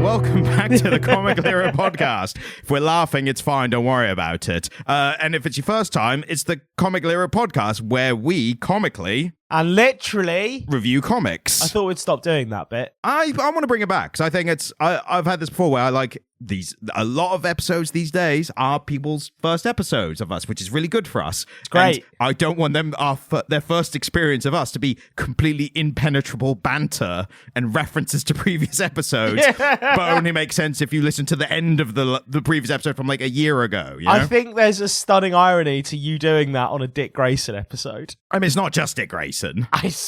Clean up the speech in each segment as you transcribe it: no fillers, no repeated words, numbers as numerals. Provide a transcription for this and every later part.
Welcome back to the Comic Lyra podcast. If we're laughing, it's fine. Don't worry about it. And if it's your first time, it's the Comic Lyra podcast where we comically and literally review comics. I thought we'd stop doing that bit. I want to bring it back because I think it's. I've had this before where I like these. A lot of episodes these days are people's first episodes of us, which is really good for us. It's great. And I don't want them their first experience of us to be completely impenetrable banter and references to previous episodes, but only make sense if you listen to the end of the previous episode from like a year ago. You know? I think there's a stunning irony to you doing that on a Dick Grayson episode. I mean, it's not just Dick Grayson.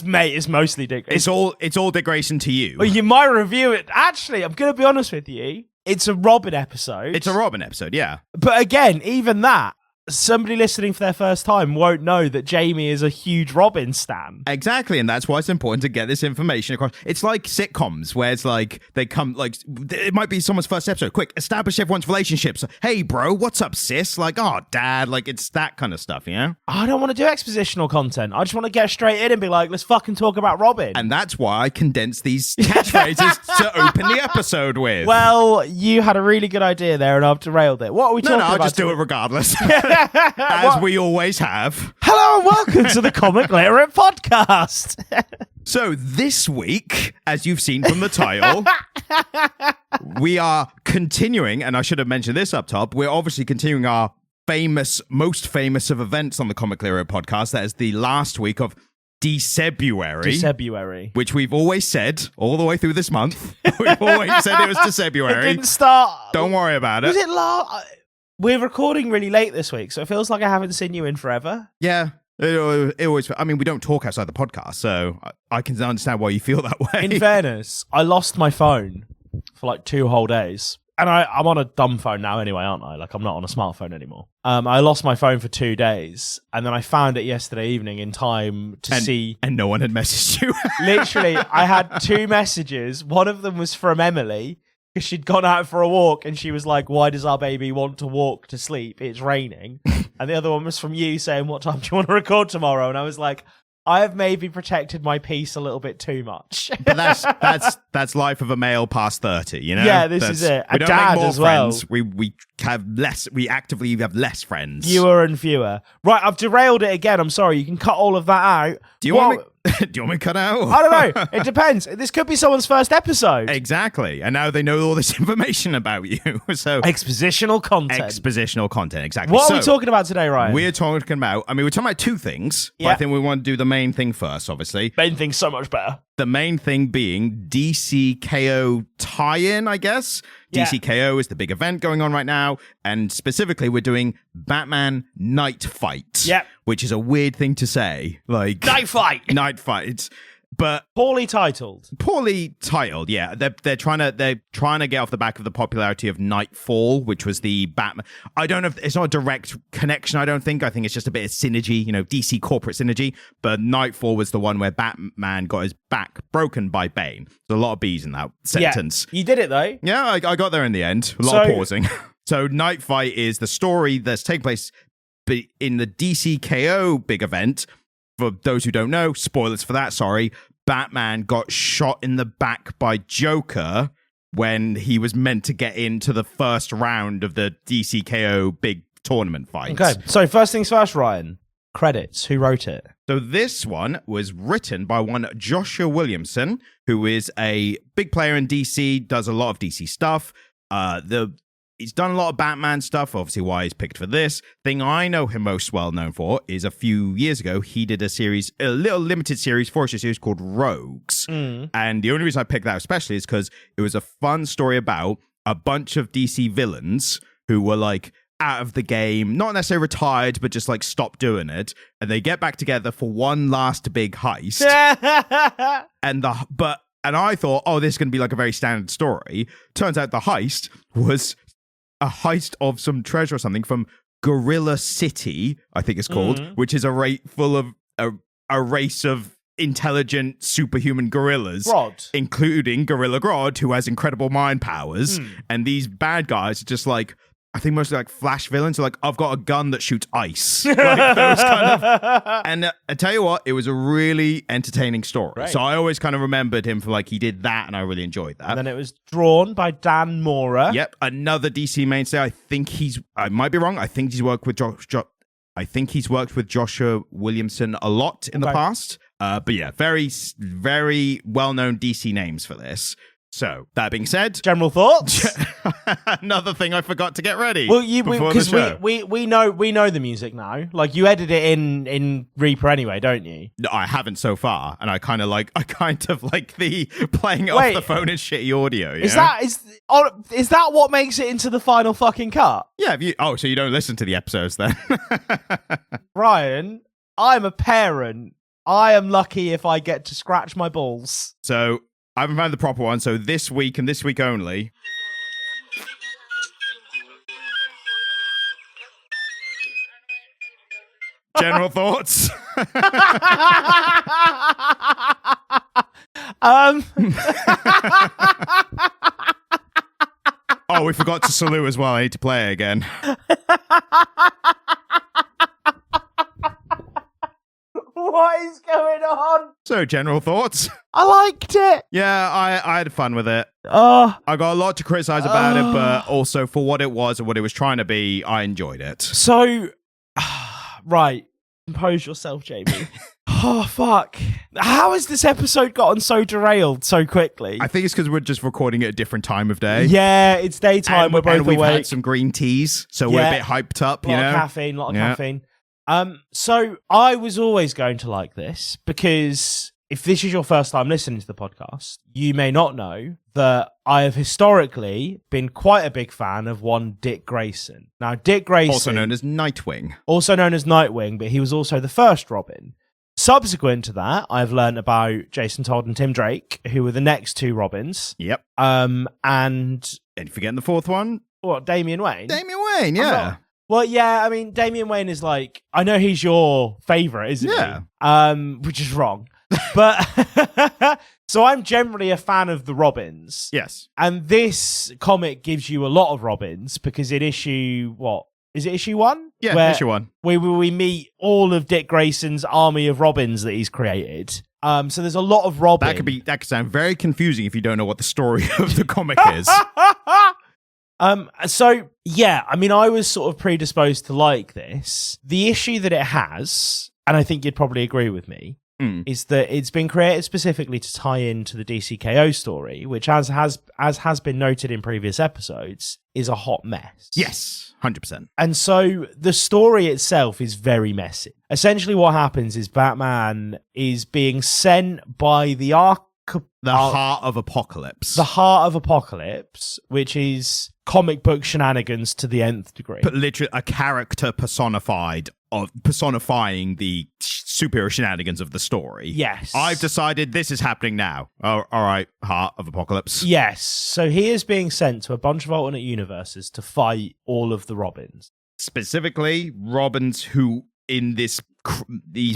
Mate, it's mostly Dick Grayson. It's all Dick Grayson to you. Well, you might review it. Actually, I'm going to be honest with you. It's a Robin episode. It's a Robin episode, yeah. But again, even that, somebody listening for their first time won't know that Jamie is a huge Robin stan. Exactly, and that's why it's important to get this information across. It's like sitcoms, where it's like they come, like, it might be someone's first episode. Quick, establish everyone's relationships. Hey, bro, what's up, sis? Like, oh, dad, like, it's that kind of stuff, you know? I don't want to do expositional content. I just want to get straight in and be like, let's fucking talk about Robin. And that's why I condense these catchphrases to open the episode with. Well, you had a really good idea there, and I've derailed it. What are we talking about? No, I'll just do it regardless. As we always have. Hello and welcome to the Comic Lyra podcast. So this week, as you've seen from the title, we are continuing, and I should have mentioned this up top, we're obviously continuing our most famous of events on the Comic Lyra podcast. That is the last week of DCebruary. DCebruary. Which we've always said all the way through this month. We've always said it was DCebruary. It didn't start. Don't worry about it. Was it We're recording really late this week, so it feels like I haven't seen you in forever. Yeah. It always. I mean, we don't talk outside the podcast, so I can understand why you feel that way. In fairness, I lost my phone for like 2 whole days. And I'm on a dumb phone now anyway, aren't I? Like, I'm not on a smartphone anymore. I lost my phone for 2 days, and then I found it yesterday evening in time to see... And no one had messaged you. Literally, I had 2 messages. One of them was from Emily, because she'd gone out for a walk, and she was like, why does our baby want to walk to sleep? It's raining. And the other one was from you saying, what time do you want to record tomorrow? And I was like... I have maybe protected my peace a little bit too much. But that's life of a male past 30, you know? Yeah, this is it. We don't dad make more as well. friends. We have less. We actively have less friends. Fewer and fewer. Right, I've derailed it again. I'm sorry. You can cut all of that out. Do you want me to cut out? I don't know. It depends. This could be someone's first episode. Exactly. And now they know all this information about you. So expositional content. Exactly. What are we talking about today, Ryan? We're talking about 2 things. But I think we want to do the main thing first, obviously. Main thing's so much better. The main thing being DC K.O tie-in, I guess. Yeah. DC K.O is the big event going on right now. And specifically, we're doing Batman Knightfight. Yep. Which is a weird thing to say. Like Knightfight. But poorly titled, yeah. They're trying to get off the back of the popularity of Nightfall, which was the Batman. I don't know if it's not a direct connection. I don't think. I think it's just a bit of synergy, DC corporate synergy. But Nightfall was the one where Batman got his back broken by Bane. There's a lot of B's in that sentence. Yeah, you did it though. Yeah, I got there in the end. A lot of pausing. So Knightfight is the story that's taking place in the DC K.O big event. For those who don't know, spoilers for that, sorry, Batman got shot in the back by Joker when he was meant to get into the first round of the DC K.O big tournament fight. Okay, so first things first, Ryan. Credits. Who wrote it? So this one was written by one Joshua Williamson, who is a big player in DC, does a lot of DC stuff. He's done a lot of Batman stuff, obviously why he's picked for this. Thing I know him most well known for is a few years ago, he did a little limited series, 4-issue series called Rogues. And the only reason I picked that especially is because it was a fun story about a bunch of DC villains who were like out of the game, not necessarily retired, but just like stopped doing it. And they get back together for one last big heist. And I thought, oh, this is going to be like a very standard story. Turns out the heist was a heist of some treasure or something from Gorilla City, I think it's called, which is a race of intelligent superhuman gorillas, including Gorilla Grodd, who has incredible mind powers. And these bad guys are just like I think mostly like Flash villains are like, I've got a gun that shoots ice. Like those kind of. And I tell you what, it was a really entertaining story. Great. So I always kind of remembered him for like he did that, and I really enjoyed that. And then it was drawn by Dan Mora. Yep, another DC mainstay. I might be wrong. I think he's worked with Joshua Williamson a lot in the past. But yeah, very, very well-known DC names for this. So that being said, general thoughts. Another thing I forgot to get ready. Well, because we know the music now. Like you edit it in Reaper anyway, don't you? No, I haven't so far, and I kind of like the playing it off the phone and shitty audio. Is that what makes it into the final fucking cut? Yeah. So you don't listen to the episodes then? Ryan, I'm a parent. I am lucky if I get to scratch my balls. So I haven't found the proper one. So this week and this week only. General thoughts? Oh, we forgot to salute as well. I need to play it again. What is going on? So, general thoughts? I liked it. Yeah, I had fun with it. I got a lot to criticize about it, but also for what it was and what it was trying to be, I enjoyed it. So, right. Compose yourself, Jamie. Oh, fuck. How has this episode gotten so derailed so quickly? I think it's because we're just recording at a different time of day. Yeah, it's daytime. We're both we've awake. had some green teas, so we're a bit hyped up, you know? A lot of caffeine. So I was always going to like this because if this is your first time listening to the podcast, you may not know that I have historically been quite a big fan of one Dick Grayson. Now, Dick Grayson... Also known as Nightwing. But he was also the first Robin. Subsequent to that, I've learned about Jason Todd and Tim Drake, who were the next two Robins. Yep. And you forgetting the fourth one? What, Damian Wayne? Damian Wayne, yeah. Well, yeah, I mean, Damian Wayne is like... I know he's your favourite, isn't he? Which is wrong. But... So I'm generally a fan of the Robins. Yes. And this comic gives you a lot of Robins because in issue... What? Is it issue 1? Yeah, issue 1. We meet all of Dick Grayson's army of Robins that he's created. So there's a lot of Robin. That could sound very confusing if you don't know what the story of the comic is. So yeah, I mean, I was sort of predisposed to like this. The issue that it has, and I think you'd probably agree with me, is that it's been created specifically to tie into the DC K.O story, which as has been noted in previous episodes, is a hot mess. Yes, 100%. And so the story itself is very messy. Essentially what happens is Batman is being sent by the Heart of Apocalypse. The Heart of Apocalypse, which is comic book shenanigans to the nth degree. But literally a character personifying the superhero shenanigans of the story. Yes. I've decided this is happening now. Oh, all right, Heart of Apocalypse. Yes. So he is being sent to a bunch of alternate universes to fight all of the Robins. Specifically, Robins who in these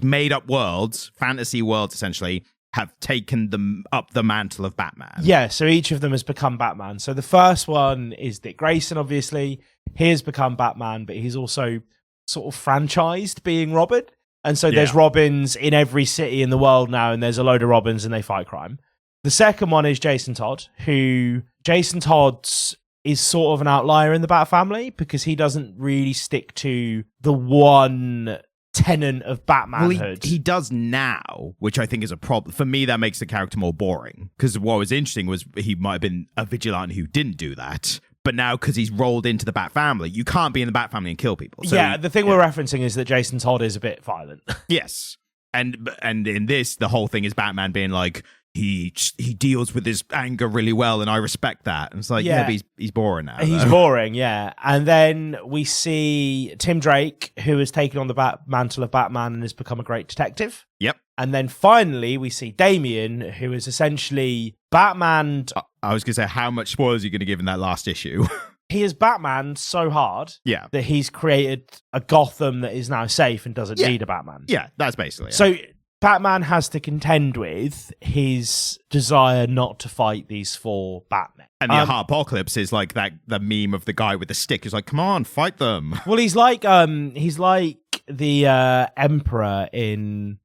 made-up worlds, fantasy worlds essentially, have taken up the mantle of Batman. Yeah, so each of them has become Batman. So the first one is Dick Grayson, obviously. He has become Batman, but he's also sort of franchised being Robin. And so there's Robins in every city in the world now, and there's a load of Robins and they fight crime. The second one is Jason Todd, who Jason Todd's is sort of an outlier in the Bat family because he doesn't really stick to the one tenet of Batmanhood. Well, he does now, which I think is a problem. For me, that makes the character more boring. Because what was interesting was he might have been a vigilante who didn't do that. But now, because he's rolled into the Bat family, you can't be in the Bat family and kill people. So, the thing we're referencing is that Jason Todd is a bit violent. Yes. And in this, the whole thing is Batman being like, he deals with his anger really well, and I respect that. And it's like, but he's boring now. He's boring, yeah. And then we see Tim Drake, who has taken on the mantle of Batman and has become a great detective. Yep. And then finally, we see Damian, who is essentially Batman. I was going to say, how much spoilers are you going to give in that last issue? He is Batman so hard that he's created a Gotham that is now safe and doesn't need a Batman. Yeah, that's basically it. So Batman has to contend with his desire not to fight these 4 Batmen. And the apocalypse is like the meme of the guy with the stick who's like, come on, fight them. Well, he's like the Emperor in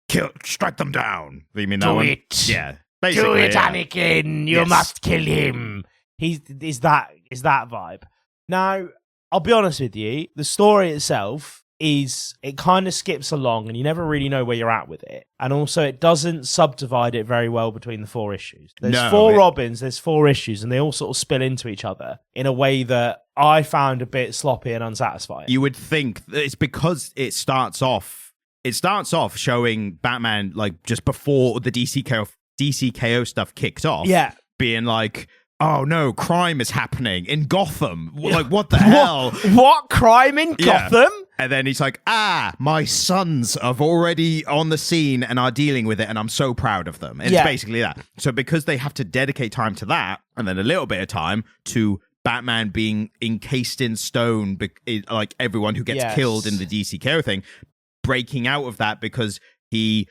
Strike them down. You mean that Do one? it. Yeah. Basically, Do it, yeah. Anakin. You must kill him. Is that vibe. Now, I'll be honest with you, the story itself it kind of skips along and you never really know where you're at with it. And also it doesn't subdivide it very well between the 4 issues. There's 4 Robins, there's 4 issues, and they all sort of spill into each other in a way that I found a bit sloppy and unsatisfying. You would think that it's because it starts off showing Batman like just before the DC K.O stuff kicked off. Yeah. Being like, oh no, crime is happening in Gotham. Like, what the hell? What crime in Gotham? And then he's like, my sons are already on the scene and are dealing with it, and I'm so proud of them. And it's basically that. So because they have to dedicate time to that, and then a little bit of time to Batman being encased in stone, like everyone who gets killed in the DC K.O thing, breaking out of that because he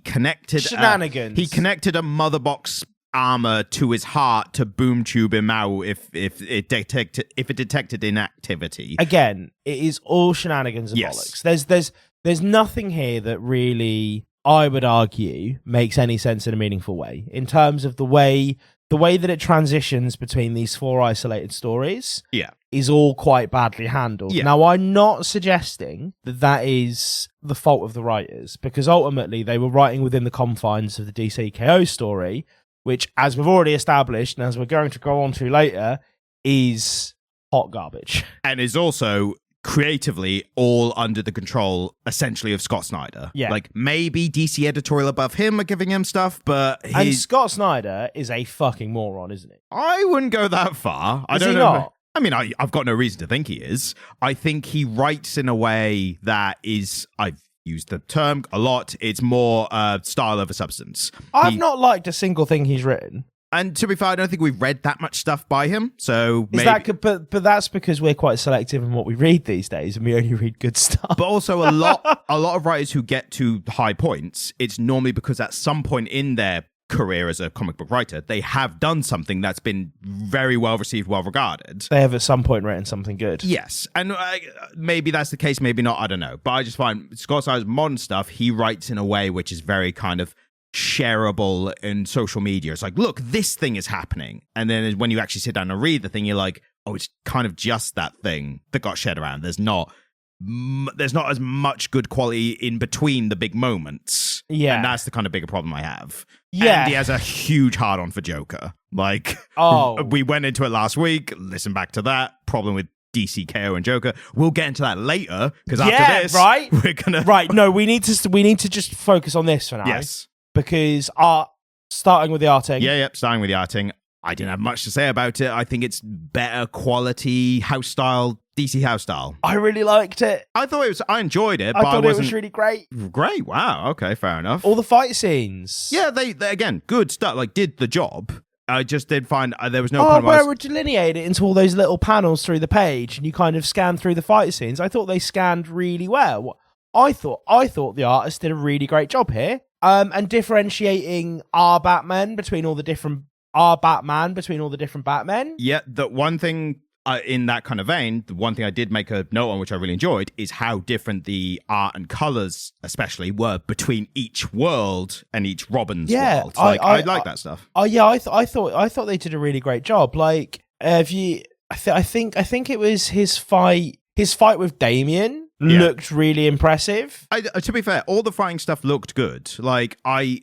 connected shenanigans. He connected a mother box armor to his heart to boom tube him out if it detected inactivity. Again, it is all shenanigans and bollocks. There's nothing here that really, I would argue, makes any sense in a meaningful way in terms of the way that it transitions between these 4 isolated stories. Is all quite badly handled. Now, I'm not suggesting that is the fault of the writers, because ultimately they were writing within the confines of the DC K.O story, which, as we've already established, and as we're going to go on to later, is hot garbage. And is also creatively all under the control, essentially, of Scott Snyder. Yeah. Like, maybe DC editorial above him are giving him stuff, but And Scott Snyder is a fucking moron, isn't he? I wouldn't go that far. I don't know. Not? I mean, I've got no reason to think he is. I think he writes in a way that is... I've used the term a lot. It's more style over substance. I've not liked a single thing he's written. And to be fair, I don't think we've read that much stuff by him. So maybe... but that's because we're quite selective in what we read these days, and we only read good stuff. But also a lot of writers who get to high points, it's normally because at some point in their career as a comic book writer, they have done something that's been very well received, well regarded. They have at some point written something good. Yes, and maybe that's the case, maybe not, I don't know. But I just find Scott Snyder's modern stuff, he writes in a way which is very kind of shareable in social media. It's like, look, this thing is happening. And then when you actually sit down and read the thing, you're like, oh, it's kind of just that thing that got shared around. There's not as much good quality in between the big moments. Yeah. And that's the kind of bigger problem I have. Yeah. And he has a huge hard-on for Joker. Like, we went into it last week. Listen back to that. Problem with DC K.O and Joker. We'll get into that later, because after this, we're gonna... Right, no, we need to just focus on this for now. Yes. Because starting with the arting. Yeah, starting with the arting. I didn't have much to say about it. I think it's better quality house style, DC house style. I really liked it. I enjoyed it, I but thought it was really great. Great, wow, okay, fair enough. All the fight scenes. Yeah, they again, good stuff, like did the job. I just did find there was no point where we delineate it into all those little panels through the page and you kind of scan through the fight scenes. I thought they scanned really well. I thought the artist did a really great job here. And differentiating our Batman between all the different Batmen. Yeah, the one thing in that kind of vein, the one thing I did make a note on, which I really enjoyed, is how different the art and colors, especially, were between each world and each Robin's world. Like, I like that stuff. Oh yeah, I thought they did a really great job. Like, I think it was his fight with Damian. Looked really impressive. To be fair, all the fighting stuff looked good. Like, I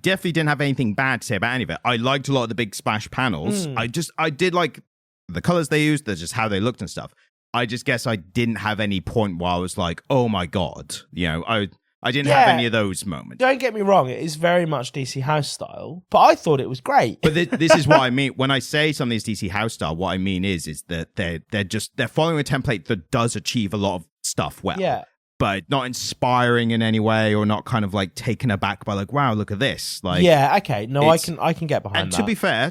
definitely didn't have anything bad to say about any of it. I liked a lot of the big splash panels. I did like the colors they used, just how they looked and stuff. I just guess I didn't have any point where I was like, oh my God. You know, I didn't have any of those moments. Don't get me wrong, it is very much DC house style, but I thought it was great. But this is what I mean. When I say something is DC house style, what I mean is that they're following a template that does achieve a lot of stuff well. Yeah. but not inspiring in any way, or not kind of like taken aback by like, wow, look at this. Like, yeah, okay, no, I can get behind and that.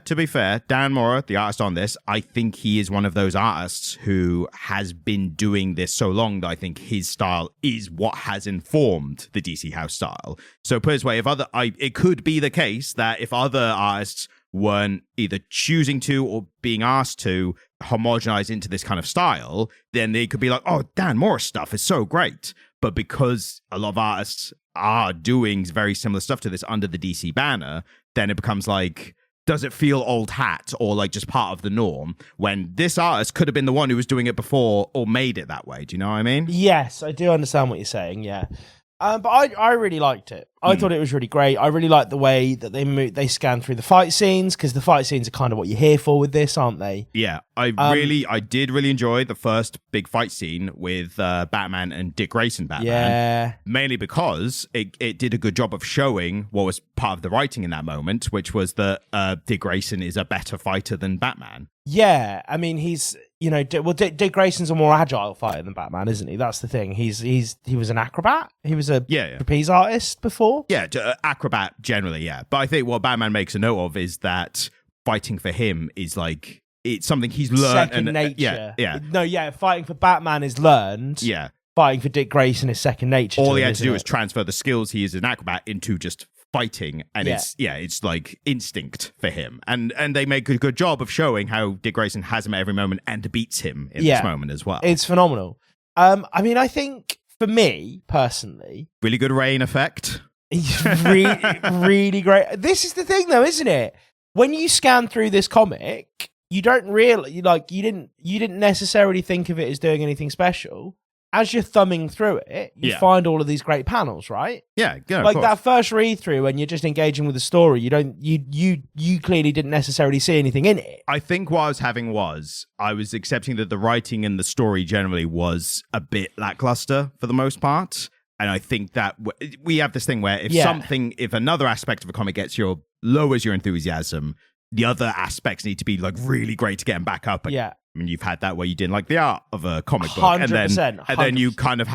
To be fair, Dan Mora, the artist on this, I think he is one of those artists who has been doing this so long that I think his style is what has informed the DC House style. So put it this way, it could be the case that if other artists weren't either choosing to or being asked to homogenize into this kind of style, then they could be like, oh, Dan Mora's stuff is so great. But because a lot of artists are doing very similar stuff to this under the DC banner, then it becomes like, does it feel old hat or like just part of the norm, when this artist could have been the one who was doing it before or made it that way? Do you know what I mean? Yes, I do understand what you're saying, yeah. But I really liked it. I thought it was really great. I really liked the way that they scan through the fight scenes, because the fight scenes are kind of what you're here for with this, aren't they? Yeah, I did really enjoy the first big fight scene with Batman and Dick Grayson Batman. Yeah. Mainly because it did a good job of showing what was part of the writing in that moment, which was that Dick Grayson is a better fighter than Batman. Yeah, I mean, he's, Dick Grayson's a more agile fighter than Batman, isn't he? That's the thing. He was an acrobat. He was a trapeze artist before. Yeah, acrobat generally, yeah. But I think what Batman makes a note of is that fighting for him is like, it's something he's learned. Second nature. Yeah. No, yeah, fighting for Batman is learned. Yeah. Fighting for Dick Grayson is second nature. All he had to do is transfer the skills he is an acrobat into just fighting, and it's like instinct for him, and they make a good job of showing how Dick Grayson has him at every moment and beats him in this moment as well. It's phenomenal. I mean, I think for me personally, really good rain effect. really great. This is the thing, though, isn't it? When you scan through this comic, you don't really you didn't necessarily think of it as doing anything special. As you're thumbing through it, you find all of these great panels, right? Yeah, like that first read through when you're just engaging with the story, you clearly didn't necessarily see anything in it. I think what I was having was I was accepting that the writing and the story generally was a bit lackluster for the most part. And I think that we have this thing where if another aspect of a comic lowers your enthusiasm, the other aspects need to be like really great to get them back up. Yeah. I mean, you've had that where you didn't like the art of a comic book, 100%, and then you kind of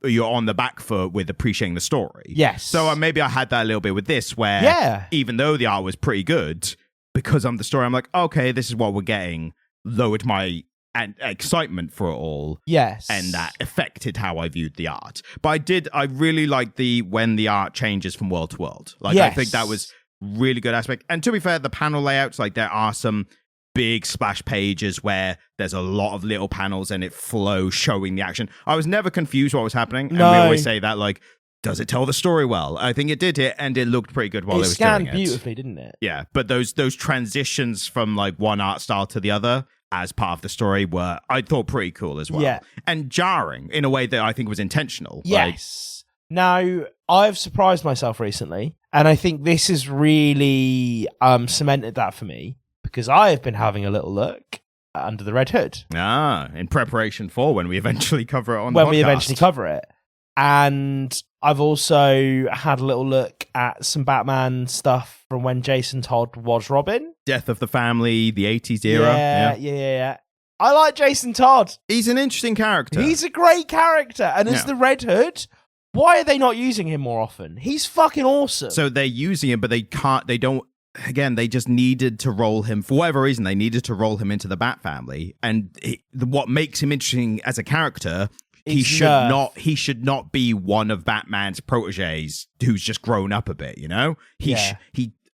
you're on the back foot with appreciating the story. Yes. So maybe I had that a little bit with this, where even though the art was pretty good, because I'm the story, I'm like, okay, this is what we're getting. Lowered my excitement for it all. Yes. And that affected how I viewed the art. But I really like when the art changes from world to world. Like, I think that was really good aspect. And to be fair, the panel layouts, like there are some big splash pages where there's a lot of little panels and it flows showing the action. I was never confused what was happening. And we always say that, like, does it tell the story well? I think it did it, and it looked pretty good while it was doing it. It scanned beautifully, didn't it? Yeah, but those transitions from like one art style to the other as part of the story were, I thought, pretty cool as well. Yeah. And jarring in a way that I think was intentional. Yes. Now, I've surprised myself recently, and I think this has really cemented that for me, because I have been having a little look at Under the Red Hood. In preparation for when we eventually cover it on the podcast. When we eventually cover it. And I've also had a little look at some Batman stuff from when Jason Todd was Robin. Death of the Family, the 80s era. Yeah. I like Jason Todd. He's an interesting character. He's a great character. And as the Red Hood, why are they not using him more often? He's fucking awesome. So they're using him, but they don't. Again, they just needed to roll him, for whatever reason, they needed to roll him into the Bat family. And what makes him interesting as a character, he should not be one of Batman's proteges who's just grown up a bit, you know?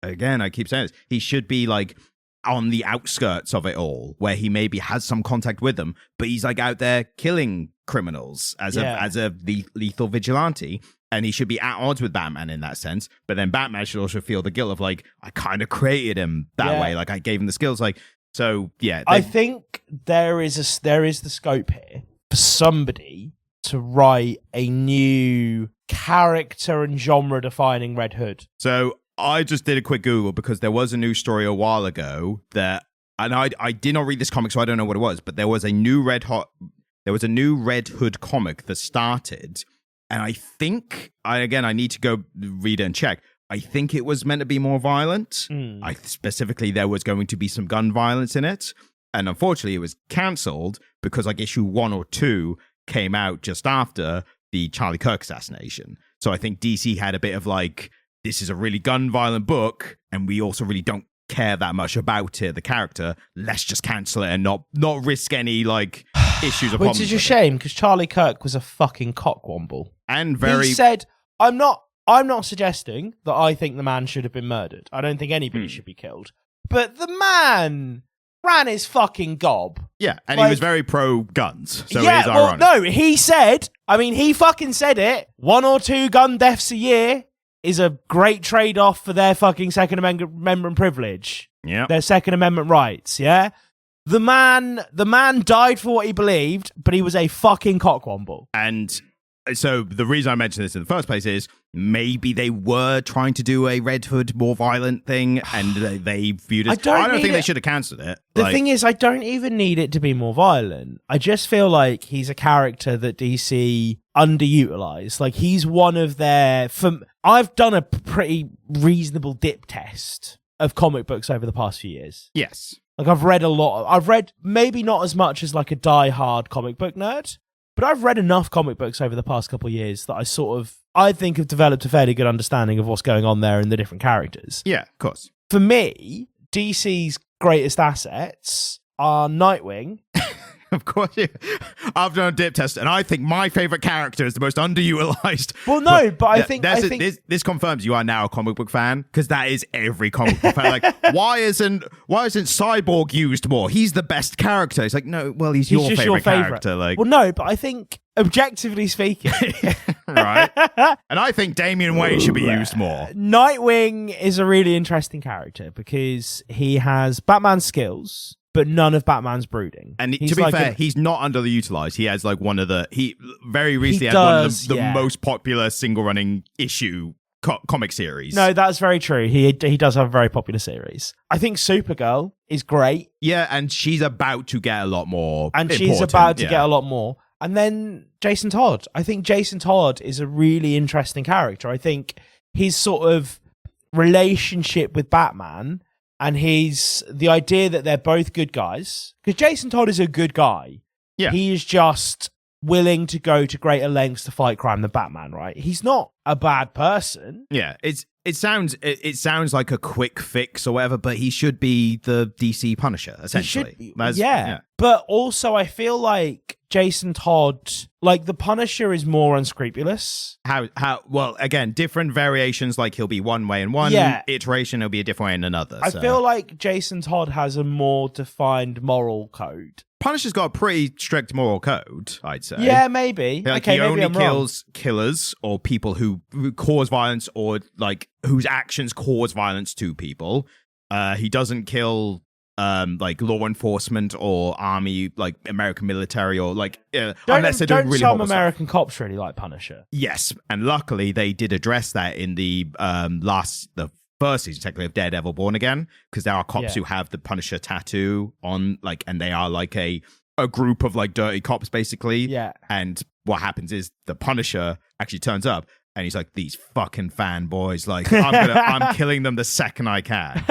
Again, I keep saying this, he should be like on the outskirts of it all, where he maybe has some contact with them, but he's like out there killing criminals as a lethal vigilante. And he should be at odds with Batman in that sense. But then Batman should also feel the guilt of like, I kind of created him that way. Like I gave him the skills. Like, so yeah. I think there is the scope here for somebody to write a new character and genre defining Red Hood. So I just did a quick Google because there was a news story a while ago that, and I did not read this comic, so I don't know what it was, but there was a new Red Hood comic that started. And I think, I need to go read it and check. I think it was meant to be more violent. Specifically, there was going to be some gun violence in it. And unfortunately, it was cancelled because like issue 1 or 2 came out just after the Charlie Kirk assassination. So I think DC had a bit of like, this is a really gun-violent book, and we also really don't care that much about it, the character. Let's just cancel it and not risk any like issues or problems. Which is a shame, because Charlie Kirk was a fucking cockwomble. And very... He said, I'm not suggesting that I think the man should have been murdered. I don't think anybody should be killed. But the man ran his fucking gob. Yeah, and like, he was very pro-guns, so yeah, it is ironic. Well, no, he said, he fucking said it, 1 or 2 gun deaths a year is a great trade-off for their fucking Second Amendment privilege. Yeah. Their Second Amendment rights, yeah? The man died for what he believed, but he was a fucking cockwomble. And so the reason I mentioned this in the first place is maybe they were trying to do a Red Hood more violent thing, and they viewed it. I don't think they should have cancelled it. The thing is, I don't even need it to be more violent. I just feel like he's a character that DC underutilized. Like, he's one of their... I've done a pretty reasonable dip test of comic books over the past few years. Yes. Like, I've read a lot. I've read maybe not as much as like a die-hard comic book nerd, but I've read enough comic books over the past couple of years that I think have developed a fairly good understanding of what's going on there and the different characters. Yeah, of course. For me, DC's greatest assets are Nightwing. Of course, yeah. I've done a dip test, and I think my favorite character is the most underutilized. Well, no, but I think this confirms you are now a comic book fan, because that is every comic book fan. Like, why isn't Cyborg used more? He's the best character. It's like, no, well, he's your favorite character. Like, well, no, but I think objectively speaking, right? And I think Damian Wayne should be used more. Nightwing is a really interesting character because he has Batman skills, but none of Batman's brooding. And to be fair, he's not underutilized. He has like one of the... He very recently had one of the most popular single-running issue comic series. No, that's very true. He does have a very popular series. I think Supergirl is great. Yeah, and she's about to get a lot more And she's about to get a lot more. And then Jason Todd. I think Jason Todd is a really interesting character. I think his sort of relationship with Batman... And the idea that they're both good guys, because Jason Todd is a good guy. Yeah. He is just willing to go to greater lengths to fight crime than Batman, right? He's not a bad person. Yeah, it sounds like a quick fix or whatever, but he should be the DC Punisher, essentially. Yeah. But also I feel like Jason Todd, like the Punisher is more unscrupulous. Well, again, different variations, like he'll be one way in one iteration, he'll be a different way in another. I feel like Jason Todd has a more defined moral code. Punisher's got a pretty strict moral code, I'd say. Yeah, maybe. Like, okay, he maybe only kills killers or people who cause violence or like whose actions cause violence to people. He doesn't kill like law enforcement or army, like American military or like unless they're doing really some horrible American cops really like Punisher. Yes, and luckily they did address that in the first season, technically, of Daredevil Born Again, because there are cops who have the Punisher tattoo on, like, and they are like a group of like dirty cops, basically. Yeah. And what happens is the Punisher actually turns up, and he's like, "These fucking fanboys, like, I'm killing them the second I can."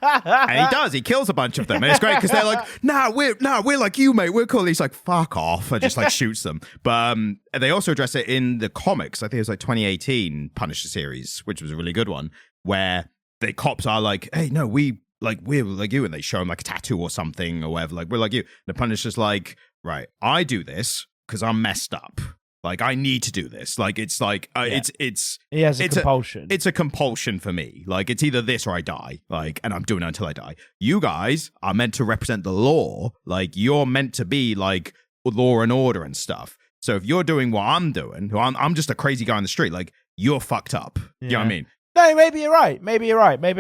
And he does. He kills a bunch of them, and it's great because they're like, we're like you, mate. We're cool." And he's like, "Fuck off," and just like shoots them. But they also address it in the comics. I think it was like 2018 Punisher series, which was a really good one, where the cops are like, "Hey, no, we're like you," and they show him like a tattoo or something or whatever. Like, we're like you. And the Punisher's like, "Right, I do this because I'm messed up. Like, I need to do this. Like, it's like, it's he has a compulsion. It's a compulsion for me. Like, it's either this or I die. Like, and I'm doing it until I die. You guys are meant to represent the law. Like, you're meant to be like law and order and stuff. So if you're doing what I'm doing, I'm just a crazy guy on the street. Like, you're fucked up." You know what I mean? No, maybe you're right. Maybe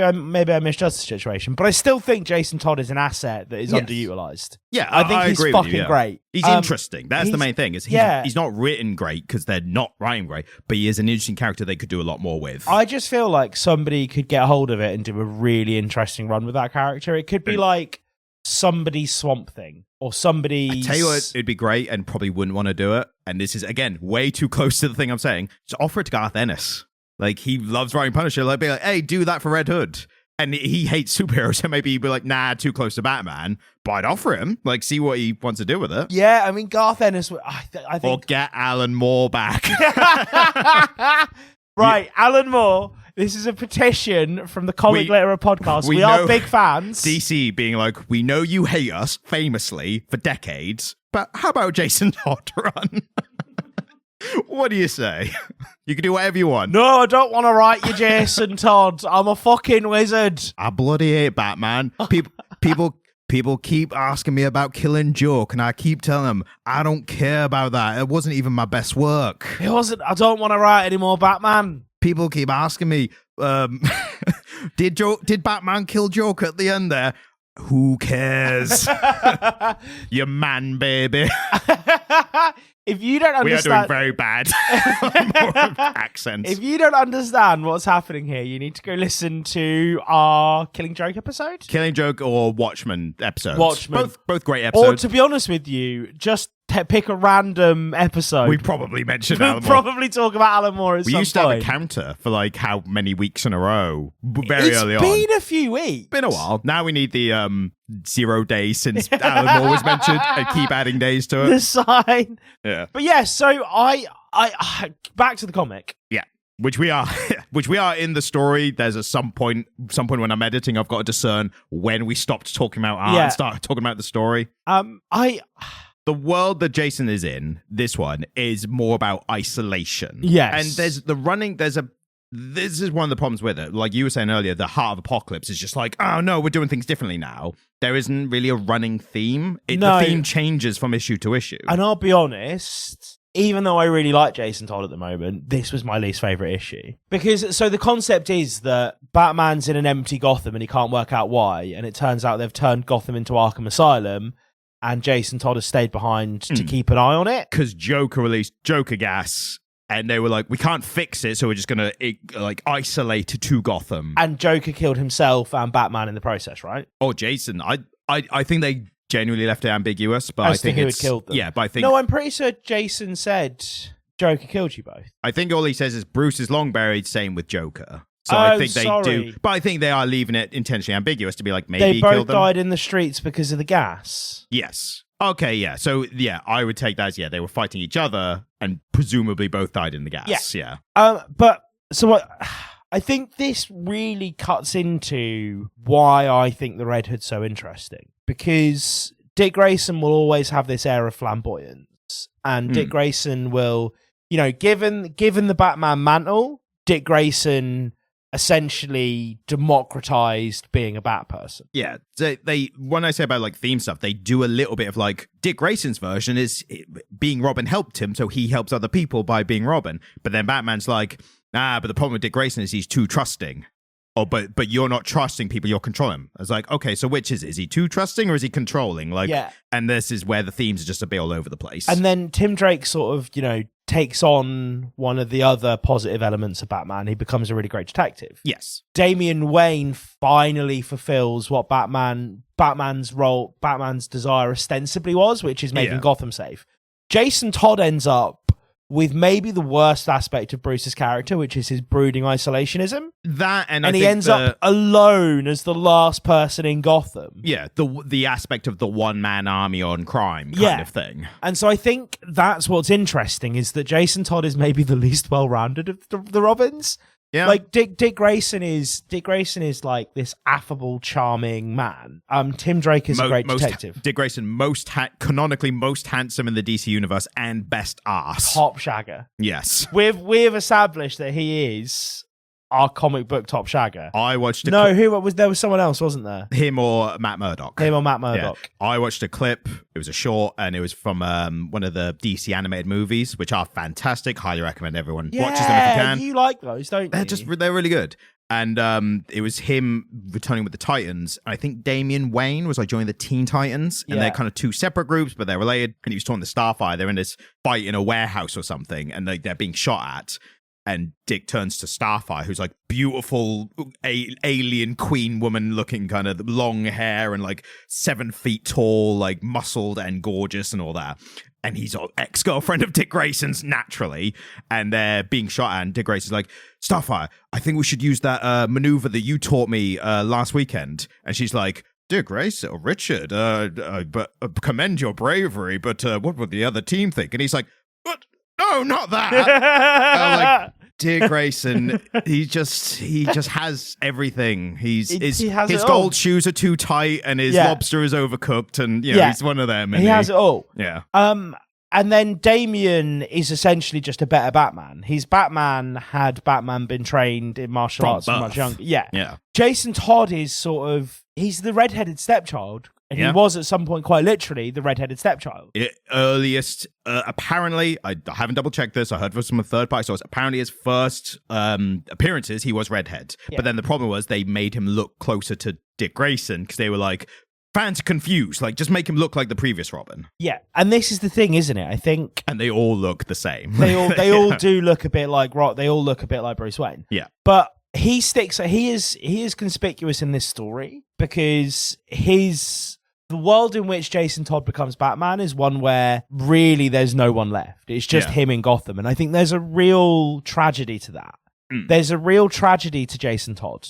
I misjudged the situation, but I still think Jason Todd is an asset that is underutilized. Yeah, I think he's fucking great. He's interesting. That's the main thing. Is he's not written great because they're not writing great, but he is an interesting character they could do a lot more with. I just feel like somebody could get hold of it and do a really interesting run with that character. It could be like somebody's Swamp Thing or somebody. I tell you what, it'd be great and probably wouldn't want to do it. And this is again way too close to the thing I'm saying. Just offer it to Garth Ennis. Like, he loves writing Punisher. Like, be like, "Hey, do that for Red Hood." And he hates superheroes, so maybe he'd be like, nah, too close to Batman. But I'd offer him, like, see what he wants to do with it. Yeah, I mean, Garth Ennis, I Or think... get Alan Moore back. Right, Alan Moore. This is a petition from the Comic Literal podcast. We are big fans. DC being like, we know you hate us famously for decades, but how about Jason Todd run? What do you say? You can do whatever you want. No, I don't want to write you, Jason Todd. I'm a fucking wizard. I bloody hate Batman. People keep asking me about killing Joke, and I keep telling them I don't care about that. It wasn't even my best work. It wasn't. I don't want to write any more Batman. People keep asking me, did Batman kill Joker at the end there? Who cares? You man, baby. If you don't understand... We are doing very bad accents. If you don't understand what's happening here, you need to go listen to our Killing Joke episode. Killing Joke or Watchmen episodes. Watchmen. Both great episodes. Or to be honest with you, just pick a random episode. We probably mentioned We'll Alan Moore. probably talk about Alan Moore at some We used to have a point. counter for like how many weeks in a row very early on. It's been a few weeks. Been a while. Now we need the 0 days since Alan Moore was mentioned and keep adding days to it. The sign. Yeah. But yeah, so I back to the comic. Yeah. Which we are in the story. There's some point when I'm editing, I've got to discern when we stopped talking about art and start talking about the story. The world that Jason is in, this one, is more about isolation. Yes. And this is one of the problems with it. Like you were saying earlier, the Heart of Apocalypse is just like, oh no, we're doing things differently now. There isn't really a running theme. The theme changes from issue to issue. And I'll be honest, even though I really like Jason Todd at the moment, this was my least favourite issue. Because, so the concept is that Batman's in an empty Gotham and he can't work out why. And it turns out they've turned Gotham into Arkham Asylum. And Jason Todd has stayed behind to keep an eye on it. Because Joker released Joker Gas, and they were like, we can't fix it, so we're just going to isolate to Gotham. And Joker killed himself and Batman in the process, right? Or Jason. I think they genuinely left it ambiguous, but As I think to who it's... had killed them. Yeah, but I think... No, I'm pretty sure Jason said Joker killed you both. I think all he says is Bruce is long buried, same with Joker. So I think they do, but I think they are leaving it intentionally ambiguous to be like, maybe they he killed them. both died in the streets because of the gas. Yes. Okay, yeah. So, yeah, I would take that as, they were fighting each other and presumably both died in the gas. Yeah. But, so what... I think this really cuts into why I think the Red Hood's so interesting. Because Dick Grayson will always have this air of flamboyance. And Dick Grayson will, given the Batman mantle, Dick Grayson essentially democratized being a bat person. Yeah, they when I say about like theme stuff, they do a little bit of like Dick Grayson's version is being Robin helped him, so he helps other people by being Robin. But then Batman's like, but the problem with Dick Grayson is he's too trusting. Oh, but you're not trusting people, you're controlling them. It's like, okay, so which is it? Is he too trusting or is he controlling? Like, and this is where the themes are just a bit all over the place. And then Tim Drake sort of, takes on one of the other positive elements of Batman. He becomes a really great detective. Yes. Damian Wayne finally fulfills what Batman's desire ostensibly was, which is making Gotham safe. Jason Todd ends up with maybe the worst aspect of Bruce's character, which is his brooding isolationism. That and he ends up alone as the last person in Gotham. Yeah, the aspect of the one-man army on crime kind of thing. And so I think that's what's interesting, is that Jason Todd is maybe the least well-rounded of the Robins. Yeah. Like Dick Grayson is like this affable, charming man. Tim Drake is a great detective. Dick Grayson, canonically most handsome in the DC universe and best ass. Top shagger. Yes. We've established that he is our comic book top shagger. I watched there was someone else, wasn't there? Him or Matt Murdock. Yeah. I watched a clip. It was a short, and it was from one of the DC animated movies, which are fantastic. Highly recommend everyone watches them if you can. You like those, don't you? They're really good. And it was him returning with the Titans. I think Damian Wayne was like joining the Teen Titans, and they're kind of two separate groups, but they're related. And he was talking to Starfire. They're in this fight in a warehouse or something, and they're being shot at. And Dick turns to Starfire, who's like beautiful alien queen woman looking, kind of long hair and like 7 feet tall, like muscled and gorgeous and all that. And he's an ex-girlfriend of Dick Grayson's, naturally. And they're being shot at. And Dick Grayson's like, Starfire, I think we should use that maneuver that you taught me last weekend. And she's like, Dick Grayson, or Richard, but commend your bravery, but what would the other team think? And he's like, what? No, not that. Like, Dick Grayson, he just has everything. He has his gold shoes are too tight, and his lobster is overcooked, and he's one of them. He has it all. Yeah. And then Damien is essentially just a better Batman. He's Batman had Batman been trained in martial arts from much younger. Yeah. Jason Todd is he's the redheaded stepchild. And he was at some point quite literally the redheaded stepchild. Earliest, apparently, I haven't double checked this. I heard from a third party source. Apparently, his first appearances, he was redhead. Yeah. But then the problem was they made him look closer to Dick Grayson because they were like, fans are confused. Like, just make him look like the previous Robin. Yeah, and this is the thing, isn't it? I think, and they all look the same. They all do look a bit like They all look a bit like Bruce Wayne. Yeah, but he is conspicuous in this story because the world in which Jason Todd becomes Batman is one where really there's no one left. It's just him in Gotham. And I think there's a real tragedy to that. There's a real tragedy to Jason Todd